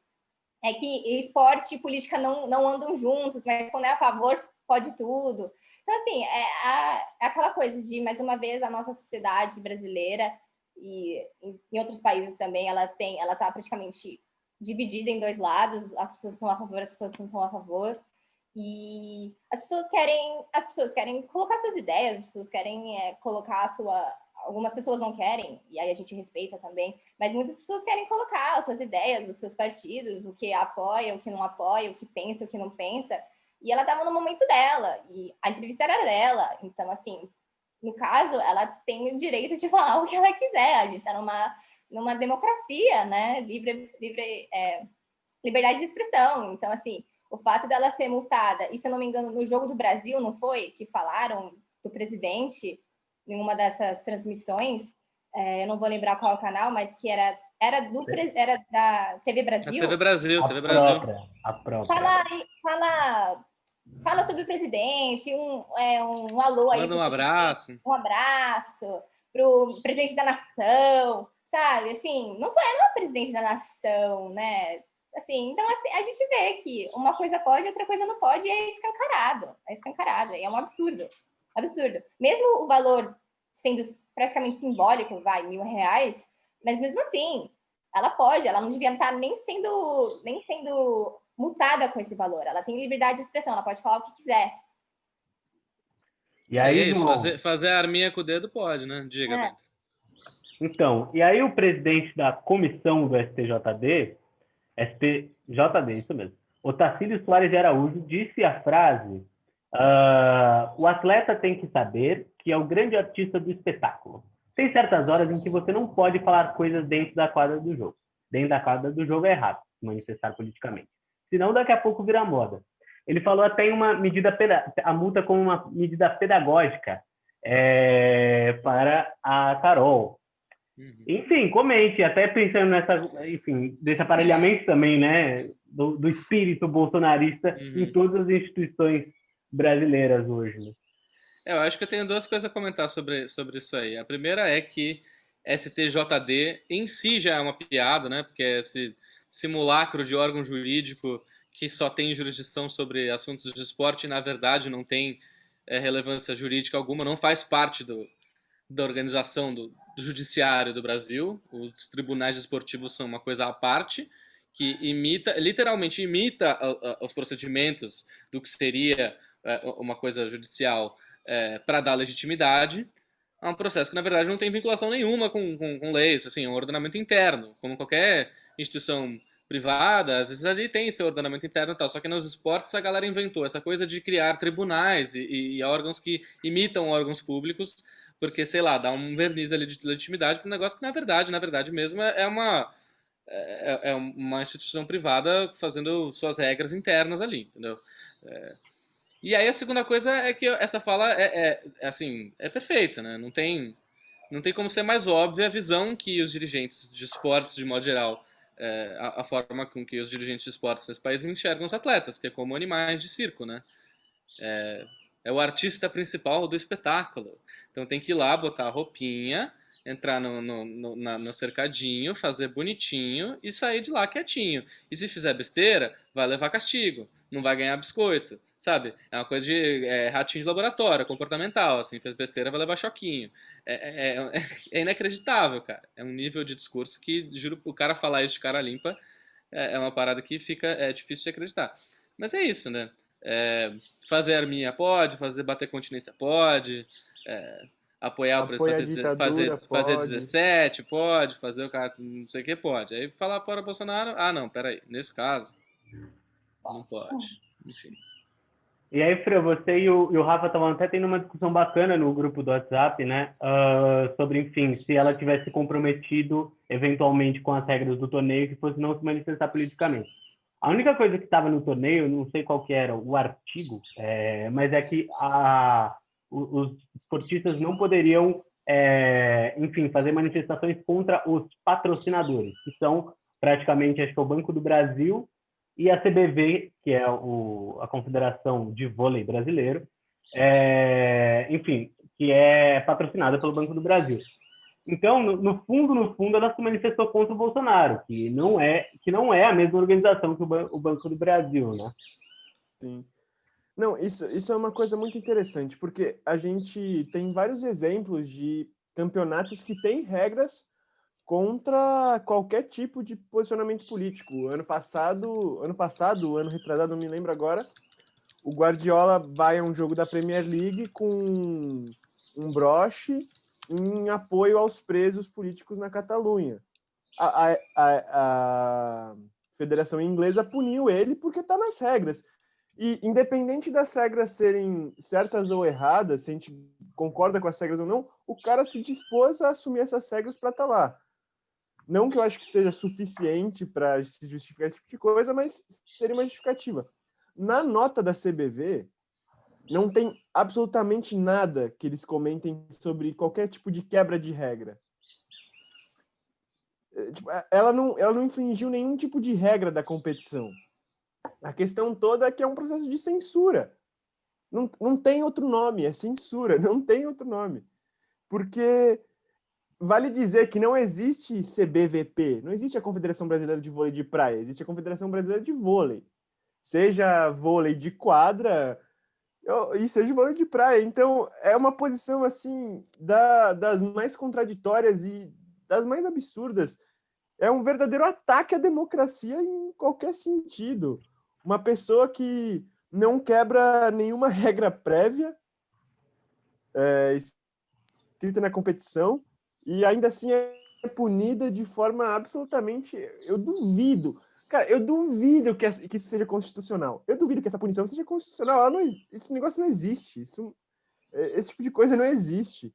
esporte e política não andam juntos, mas quando é a favor, pode tudo. Então, assim, é aquela coisa de, mais uma vez, a nossa sociedade brasileira, e em outros países também, ela está praticamente dividida em 2 lados, as pessoas são a favor, as pessoas não são a favor, e as pessoas querem colocar suas ideias, as pessoas querem colocar algumas pessoas não querem, e aí a gente respeita também, mas muitas pessoas querem colocar as suas ideias, os seus partidos, o que apoia, o que não apoia, o que pensa, o que não pensa, e ela estava no momento dela, e a entrevista era dela, então, assim, no caso, ela tem o direito de falar o que ela quiser, a gente está numa democracia, né, liberdade de expressão, então, assim, o fato dela ser multada, e se eu não me engano, no Jogo do Brasil, não foi? Que falaram do presidente em uma dessas transmissões, eu não vou lembrar qual é o canal, mas que era Era da TV Brasil? TV Brasil, A TV Brasil. a própria. Fala sobre o presidente, um alô aí. Manda um abraço. Um abraço pro presidente da nação, sabe? Assim, não é presidente da nação, né? Assim, então assim, a gente vê que uma coisa pode, outra coisa não pode, e é escancarado, e é um absurdo. Mesmo o valor sendo praticamente simbólico, vai, R$1.000, mas mesmo assim, ela não devia estar nem sendo multada com esse valor. Ela tem liberdade de expressão, ela pode falar o que quiser. E aí, é isso, João, fazer a arminha com o dedo pode, né? Diga, Bento. então, e aí o presidente da comissão do STJD, isso mesmo, Otacílio Soares de Araújo, disse a frase: o atleta tem que saber que é o grande artista do espetáculo. Tem certas horas em que você não pode falar coisas dentro da quadra do jogo. Dentro da quadra do jogo é errado se manifestar politicamente. Senão, daqui a pouco vira moda. Ele falou até em uma medida, a multa como uma medida pedagógica para a Carol. Enfim, comente, até pensando desse aparelhamento também, né, do espírito bolsonarista em todas as instituições brasileiras hoje. Né? Eu acho que eu tenho duas coisas a comentar sobre isso aí. A primeira é que STJD em si já é uma piada, né, porque é esse simulacro de órgão jurídico que só tem jurisdição sobre assuntos de esporte e, na verdade, não tem relevância jurídica alguma, não faz parte da organização do judiciário do Brasil. Os tribunais esportivos são uma coisa à parte, que literalmente imita os procedimentos do que seria uma coisa judicial para dar legitimidade a um processo que, na verdade, não tem vinculação nenhuma com leis, assim, é um ordenamento interno, como qualquer instituição privada, às vezes ali tem seu ordenamento interno e tal, só que nos esportes a galera inventou essa coisa de criar tribunais e órgãos que imitam órgãos públicos, porque, sei lá, dá um verniz ali de legitimidade para um negócio que, na verdade mesmo, é uma instituição privada fazendo suas regras internas ali, entendeu? E aí a segunda coisa é que essa fala é perfeita, né? Não tem como ser mais óbvia a visão que os dirigentes de esportes, de modo geral, a forma com que os dirigentes de esportes nesse país enxergam os atletas, que é como animais de circo, né? É o artista principal do espetáculo. Então tem que ir lá, botar a roupinha, entrar no cercadinho, fazer bonitinho e sair de lá quietinho. E se fizer besteira, vai levar castigo, não vai ganhar biscoito, sabe? É uma coisa de ratinho de laboratório, comportamental, assim, fez besteira, vai levar choquinho. É inacreditável, cara. É um nível de discurso que, juro, o cara falar isso de cara limpa é uma parada que fica difícil de acreditar. Mas é isso, né? Fazer arminha pode, bater continência pode, apoiar o presidente, fazer 17 pode, fazer o cara não sei o que pode. Aí falar fora Bolsonaro, não, peraí, nesse caso não pode. Enfim. E aí, Fran, você e o Rafa estavam até tendo uma discussão bacana no grupo do WhatsApp, né? Sobre, enfim, se ela tivesse comprometido eventualmente com as regras do torneio que fosse não se manifestar politicamente. A única coisa que estava no torneio, não sei qual que era o artigo, mas é que os esportistas não poderiam, enfim, fazer manifestações contra os patrocinadores, que são praticamente, acho que é o Banco do Brasil e a CBV, que é a Confederação de Vôlei Brasileiro, enfim, que é patrocinada pelo Banco do Brasil. Então, no fundo, ela se manifestou contra o Bolsonaro, que não é a mesma organização que o Banco do Brasil, né? Sim. Não, isso é uma coisa muito interessante, porque a gente tem vários exemplos de campeonatos que têm regras contra qualquer tipo de posicionamento político. Ano retrasado, não me lembro agora, o Guardiola vai a um jogo da Premier League com um broche em apoio aos presos políticos na Catalunha. A Federação Inglesa puniu ele porque está nas regras. E, independente das regras serem certas ou erradas, se a gente concorda com as regras ou não, o cara se dispôs a assumir essas regras para estar lá. Não que eu acho que seja suficiente para se justificar esse tipo de coisa, mas seria uma justificativa. Na nota da CBV, não tem absolutamente nada que eles comentem sobre qualquer tipo de quebra de regra. tipo, ela não infringiu nenhum tipo de regra da competição. A questão toda é que é um processo de censura. Não tem outro nome, é censura, não tem outro nome. Porque vale dizer que não existe CBVP, não existe a Confederação Brasileira de Vôlei de Praia, existe a Confederação Brasileira de Vôlei. Seja vôlei de quadra e seja vôlei de praia. Então, é uma posição, assim, das mais contraditórias e das mais absurdas. É um verdadeiro ataque à democracia em qualquer sentido. Uma pessoa que não quebra nenhuma regra prévia escrita na competição e ainda assim é punida de forma absolutamente... Eu duvido. Cara, eu duvido que isso seja constitucional. Eu duvido que essa punição seja constitucional. Esse negócio não existe. Esse tipo de coisa não existe.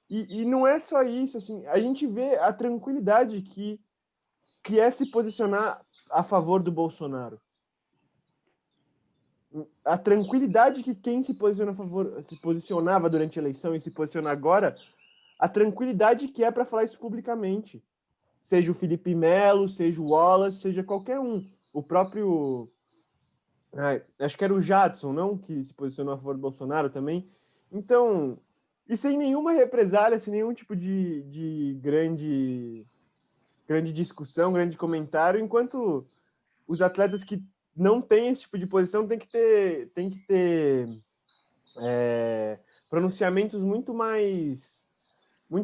E não é só isso. Assim, a gente vê a tranquilidade que é se posicionar a favor do Bolsonaro. A tranquilidade que quem se posicionava durante a eleição e se posiciona agora, a tranquilidade que é para falar isso publicamente. Seja o Felipe Melo, seja o Wallace, seja qualquer um. O próprio... acho que era o Jadson, não? Que se posicionou a favor do Bolsonaro também. Então, e sem nenhuma represália, sem nenhum tipo de grande discussão, grande comentário, enquanto os atletas que não têm esse tipo de posição têm que ter pronunciamentos com muito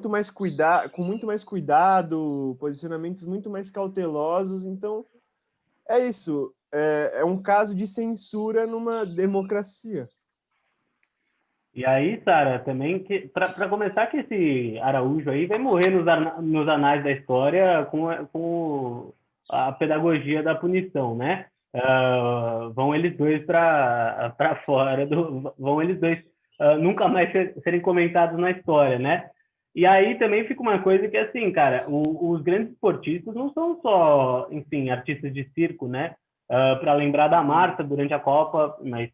mais cuidado, posicionamentos muito mais cautelosos. Então, é isso. É um caso de censura numa democracia. E aí, Sara, também, para começar, que esse Araújo aí vai morrer nos anais da história com a pedagogia da punição, né? Vão eles dois para fora, vão eles dois nunca mais serem comentados na história, né? E aí também fica uma coisa que, assim, cara, os grandes esportistas não são só, enfim, artistas de circo, né? Para lembrar da Marta durante a Copa, mas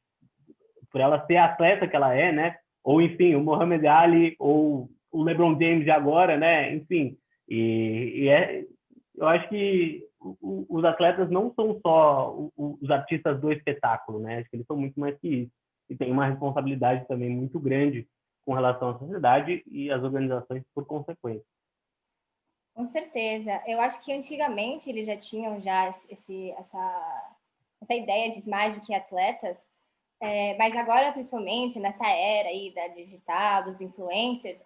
por ela ser a atleta que ela é, né? Ou, enfim, o Muhammad Ali, ou o LeBron James de agora, né? Enfim, eu acho que os atletas não são só os artistas do espetáculo, né? Acho que eles são muito mais que isso. E tem uma responsabilidade também muito grande com relação à sociedade e às organizações por consequência. Com certeza. Eu acho que antigamente eles já tinham essa ideia de mais do que atletas, mas agora, principalmente nessa era aí da digital, dos influencers,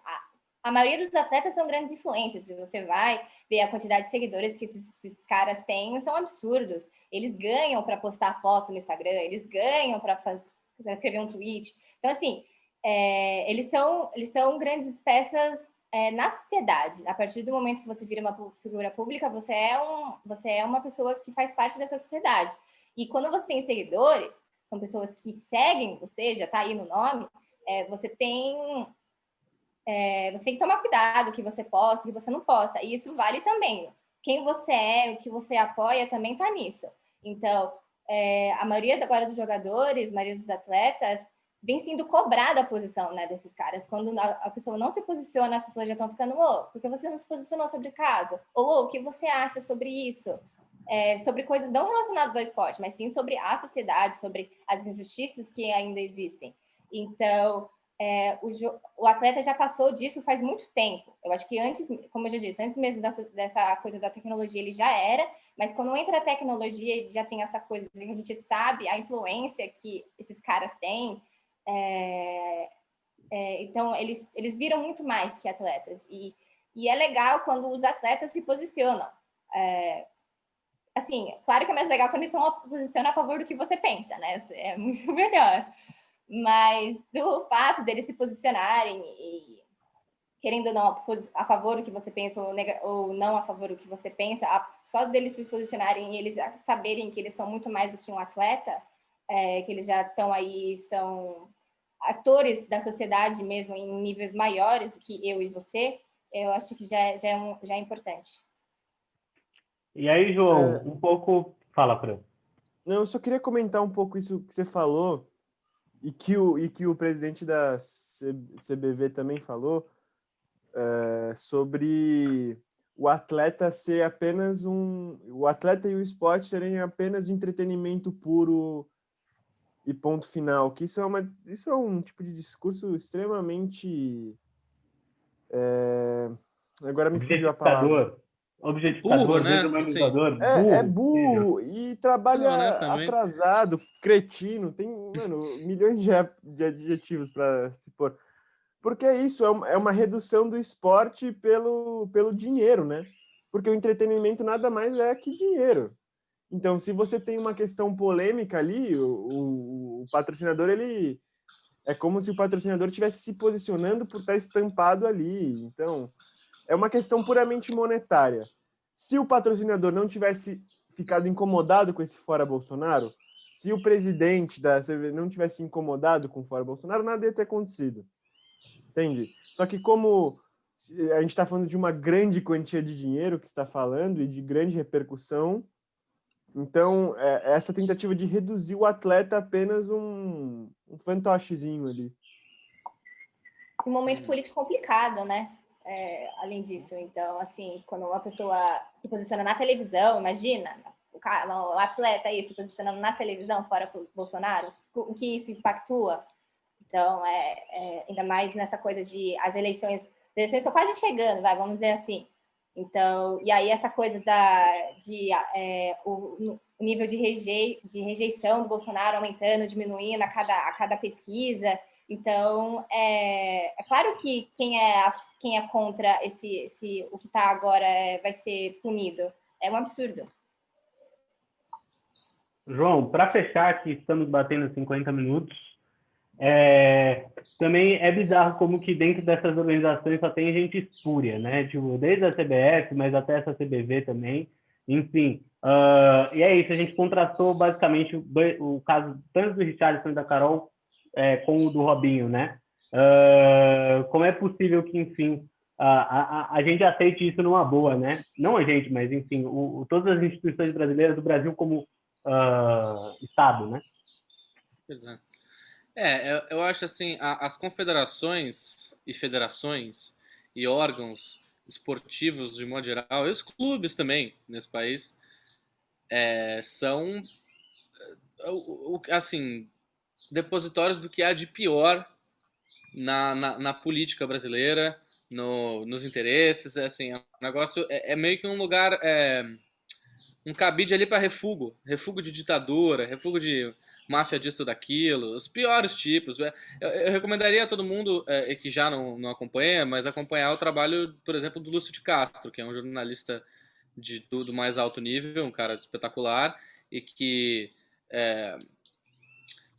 a maioria dos atletas são grandes influencers. Se você vai ver a quantidade de seguidores que esses caras têm, são absurdos. Eles ganham para postar foto no Instagram, eles ganham para escrever um tweet. Então, assim, eles são grandes peças na sociedade. A partir do momento que você vira uma figura pública, você é uma pessoa que faz parte dessa sociedade. E quando você tem seguidores, são pessoas que seguem você, já está aí no nome, você tem que tomar cuidado o que você posta, o que você não posta. E isso vale também. Quem você é, o que você apoia também está nisso. Então, a maioria agora dos jogadores, a maioria dos atletas, vem sendo cobrada a posição, né, desses caras. Quando a pessoa não se posiciona, as pessoas já estão ficando, por que você não se posicionou sobre caso? Ou o que você acha sobre isso? Sobre coisas não relacionadas ao esporte, mas sim sobre a sociedade, sobre as injustiças que ainda existem. Então, o atleta já passou disso faz muito tempo. Eu acho que antes, como eu já disse, antes mesmo dessa coisa da tecnologia, ele já era, mas quando entra a tecnologia, já tem essa coisa que a gente sabe, a influência que esses caras têm. Então, eles viram muito mais que atletas. E é legal quando os atletas se posicionam. Assim, claro que é mais legal quando eles se posicionam a favor do que você pensa, né? É muito melhor. Mas do fato deles se posicionarem e querendo ou não a favor do que você pensa ou não a favor do que você pensa, só deles se posicionarem e eles saberem que eles são muito mais do que um atleta, que eles já estão aí, são atores da sociedade mesmo em níveis maiores do que eu e você, eu acho que já é importante. E aí, João, um pouco... Fala, Fran. Não, eu só queria comentar um pouco isso que você falou e que o presidente da CBV também falou, sobre o atleta ser apenas o atleta e o esporte serem apenas entretenimento puro e ponto final, que isso é um tipo de discurso extremamente agora me fugiu a palavra. Objetificador, Burro, né? desumanizador, É burro. burro e trabalha Honestamente. atrasado, cretino, tem, mano, milhões de adjetivos para se pôr. Porque é isso, é uma redução do esporte pelo dinheiro, né? Porque o entretenimento nada mais é que dinheiro. Então, se você tem uma questão polêmica ali, o patrocinador, ele é como se o patrocinador estivesse se posicionando por estar estampado ali. Então, é uma questão puramente monetária. Se o patrocinador não tivesse ficado incomodado com esse fora Bolsonaro, se o presidente da CBF não tivesse incomodado com o fora Bolsonaro, nada ia ter acontecido. Entende? Só que como a gente está falando de uma grande quantia de dinheiro que está falando e de grande repercussão, então essa tentativa de reduzir o atleta a apenas um fantochezinho ali. Um momento político complicado, né? Além disso, então, assim, quando uma pessoa se posiciona na televisão, imagina, o atleta aí se posicionando na televisão fora Bolsonaro, o que isso impactua? Então, ainda mais nessa coisa de as eleições estão quase chegando, vamos dizer assim. Então, e aí essa coisa o nível de rejeição do Bolsonaro aumentando, diminuindo a cada pesquisa. Então, é claro que quem é contra o que está agora vai ser punido. É um absurdo. João, para fechar, que estamos batendo 50 minutos, também é bizarro como que dentro dessas organizações só tem gente espúria, né? Tipo, desde a CBF, mas até essa CBV também. Enfim, e é isso, a gente contrastou basicamente o caso tanto do Richarlison e da Carol com o do Robinho, né? Como é possível que, enfim, a gente aceite isso numa boa, né? Não a gente, mas, enfim, todas as instituições brasileiras do Brasil como Estado, né? Exato. Eu acho assim, as confederações e federações e órgãos esportivos, de modo geral, e os clubes também nesse país, são, assim, depositórios do que há de pior na política brasileira, nos interesses, assim, o negócio é meio que um lugar, um cabide ali para refúgio de ditadura, refúgio de máfia disso daquilo, os piores tipos. Eu recomendaria a todo mundo que já não acompanha, mas acompanhar o trabalho, por exemplo, do Lúcio de Castro, que é um jornalista do mais alto nível, um cara espetacular, e que,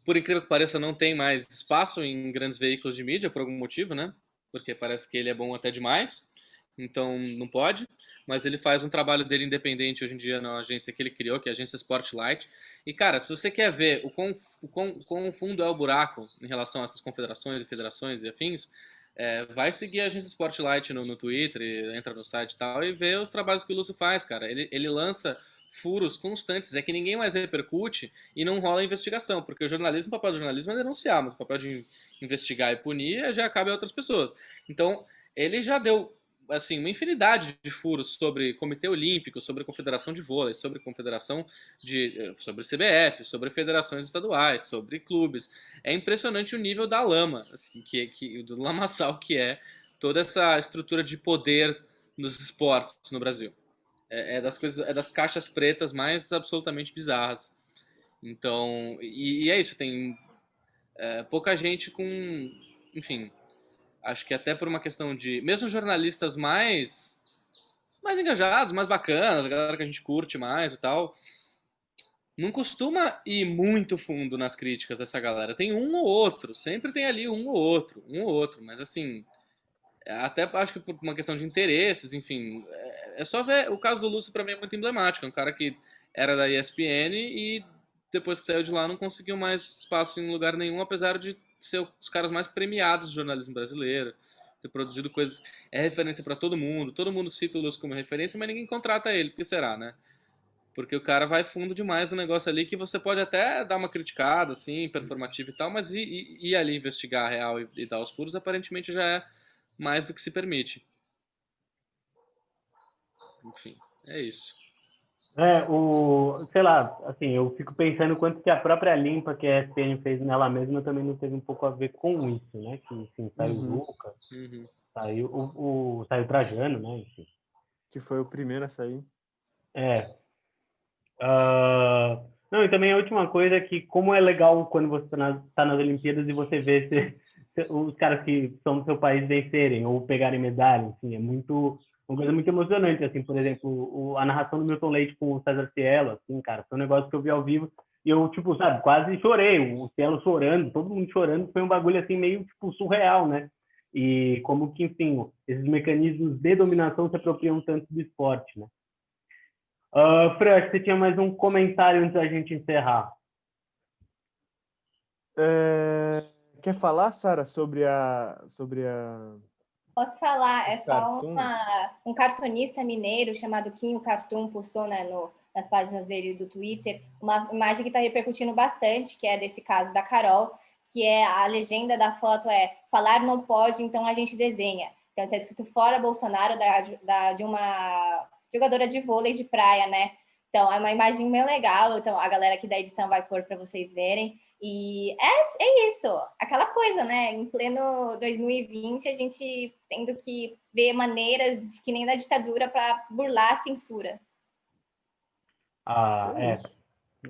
por incrível que pareça, não tem mais espaço em grandes veículos de mídia, por algum motivo, né? Porque parece que ele é bom até demais, então não pode. Mas ele faz um trabalho dele independente hoje em dia na agência que ele criou, que é a agência Spotlight. E, cara, se você quer ver o quão fundo é o buraco em relação a essas confederações e federações e afins, vai seguir a agência Spotlight no Twitter, entra no site e tal, e vê os trabalhos que o Lúcio faz, cara. Ele lança furos constantes, que ninguém mais repercute e não rola investigação, porque o papel do jornalismo é denunciar, mas o papel de investigar e punir já cabe a outras pessoas. Então, ele já deu, assim, uma infinidade de furos sobre Comitê Olímpico, sobre Confederação de Vôlei, sobre sobre CBF, sobre federações estaduais, sobre clubes. É impressionante o nível da lama, assim, do lamaçal que é toda essa estrutura de poder nos esportes no Brasil. É das caixas pretas mais absolutamente bizarras. Então, e é isso, tem pouca gente com, enfim, acho que até por uma questão de, mesmo jornalistas mais engajados, mais bacanas, a galera que a gente curte mais e tal, não costuma ir muito fundo nas críticas dessa galera. Tem um ou outro, sempre tem ali um ou outro, mas assim, até acho que por uma questão de interesses, enfim, é só ver, o caso do Lúcio pra mim é muito emblemático, é um cara que era da ESPN e depois que saiu de lá não conseguiu mais espaço em lugar nenhum, apesar de ser os caras mais premiados do jornalismo brasileiro, ter produzido coisas, referência pra todo mundo cita o Lúcio como referência, mas ninguém contrata ele, por que será, né? Porque o cara vai fundo demais no negócio ali, que você pode até dar uma criticada, assim, performativa e tal, mas ir ali investigar a real e dar os furos, aparentemente já é mais do que se permite. enfim, é isso. Sei lá, assim, eu fico pensando quanto que a própria limpa que a ESPN fez nela mesma também não teve um pouco a ver com isso, né? Que, enfim, saiu o Lucas, saiu saiu o Trajano, né? Enfim. Que foi o primeiro a sair. Não, e também a última coisa é que como é legal quando você tá nas Olimpíadas e você vê os caras que são do seu país vencerem ou pegarem medalha, enfim, é uma coisa muito emocionante, assim, por exemplo, a narração do Milton Leite com o César Cielo, assim, cara, foi um negócio que eu vi ao vivo e eu, tipo, sabe, quase chorei, o Cielo chorando, todo mundo chorando, foi um bagulho, assim, meio, tipo, surreal, né? E como que, enfim, esses mecanismos de dominação se apropriam tanto do esporte, né? Fran, acho que você tinha mais um comentário antes da gente encerrar. Quer falar, Sara, sobre a... Posso falar, é só um cartunista mineiro chamado Quinho Cartoon postou, né, nas páginas dele do Twitter uma imagem que está repercutindo bastante, que é desse caso da Carol, que é a legenda da foto falar não pode, então a gente desenha. Então está escrito fora Bolsonaro de uma jogadora de vôlei de praia, né? Então é uma imagem bem legal, então a galera aqui da edição vai pôr para vocês verem. E é isso, aquela coisa, né? Em pleno 2020, a gente tendo que ver maneiras que nem na ditadura para burlar a censura.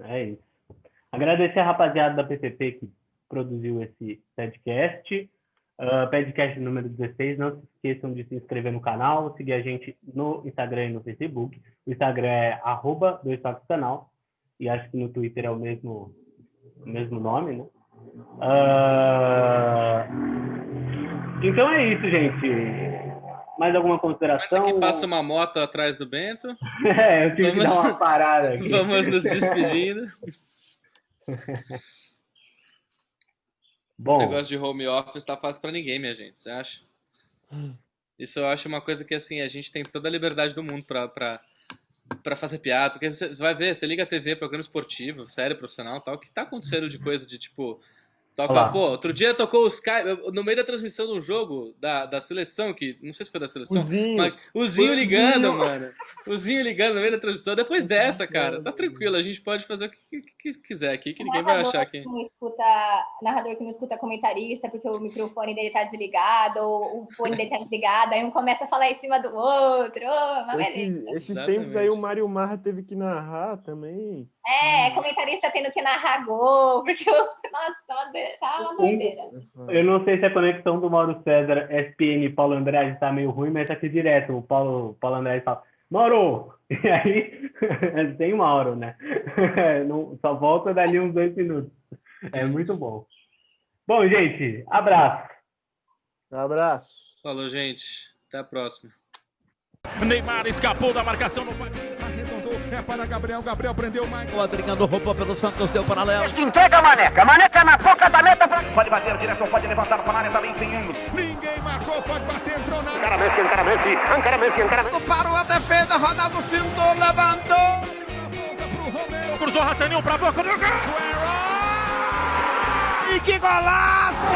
É isso. Agradecer a rapaziada da PPP que produziu esse podcast. Podcast número 16. Não se esqueçam de se inscrever no canal, seguir a gente no Instagram e no Facebook. O Instagram é @doistoquescanal e acho que no Twitter é o mesmo nome, né? Então é isso, gente. Mais alguma consideração? Que passa uma moto atrás do Bento. Eu tive que dar uma parada aqui. Vamos nos despedindo. Bom, o negócio de home office tá fácil pra ninguém, minha gente. Você acha? Isso eu acho uma coisa que, assim, a gente tem toda a liberdade do mundo pra fazer piada, porque você vai ver, você liga a TV, programa esportivo, série profissional e tal, o que tá acontecendo de coisa de, tipo, outro dia tocou o Skype, no meio da transmissão de um jogo da seleção, que, não sei se foi da seleção, mas o Zinho ligando, mano, o Zinho ligando no meio da transmissão, depois dessa, cara, tá tranquilo, a gente pode fazer o que quiser aqui, que ninguém vai achar que... Narrador que não escuta comentarista, porque o microfone dele tá desligado, ou o fone dele tá desligado, aí um começa a falar em cima do outro, esses tempos aí o Mário Marra teve que narrar também. Comentarista tendo que narrar gol, porque, nossa, tá uma doideira. Eu não sei se a conexão do Mauro César, SPN e Paulo Andrade tá meio ruim, mas tá aqui direto. O Paulo Andrade fala, Mauro! E aí, tem Mauro, né? Só volta dali uns 2 minutos. É muito bom. Bom, gente, abraço. Abraço. Falou, gente. Até a próxima. Neymar escapou da marcação no... Arredondou, é para Gabriel prendeu o Michael. O Adriano roubou pelo Santos, deu para Léo. Entrega a Maneca na boca da meta. Pode bater direto, pode levantar para a área, também tem ângulo. Ninguém marcou, pode bater, entrou na área. Encara Messi. Parou a defesa, Ronaldo Cinto, levantou. Cruzou Rastaninho pra boca do gol! E que golaço!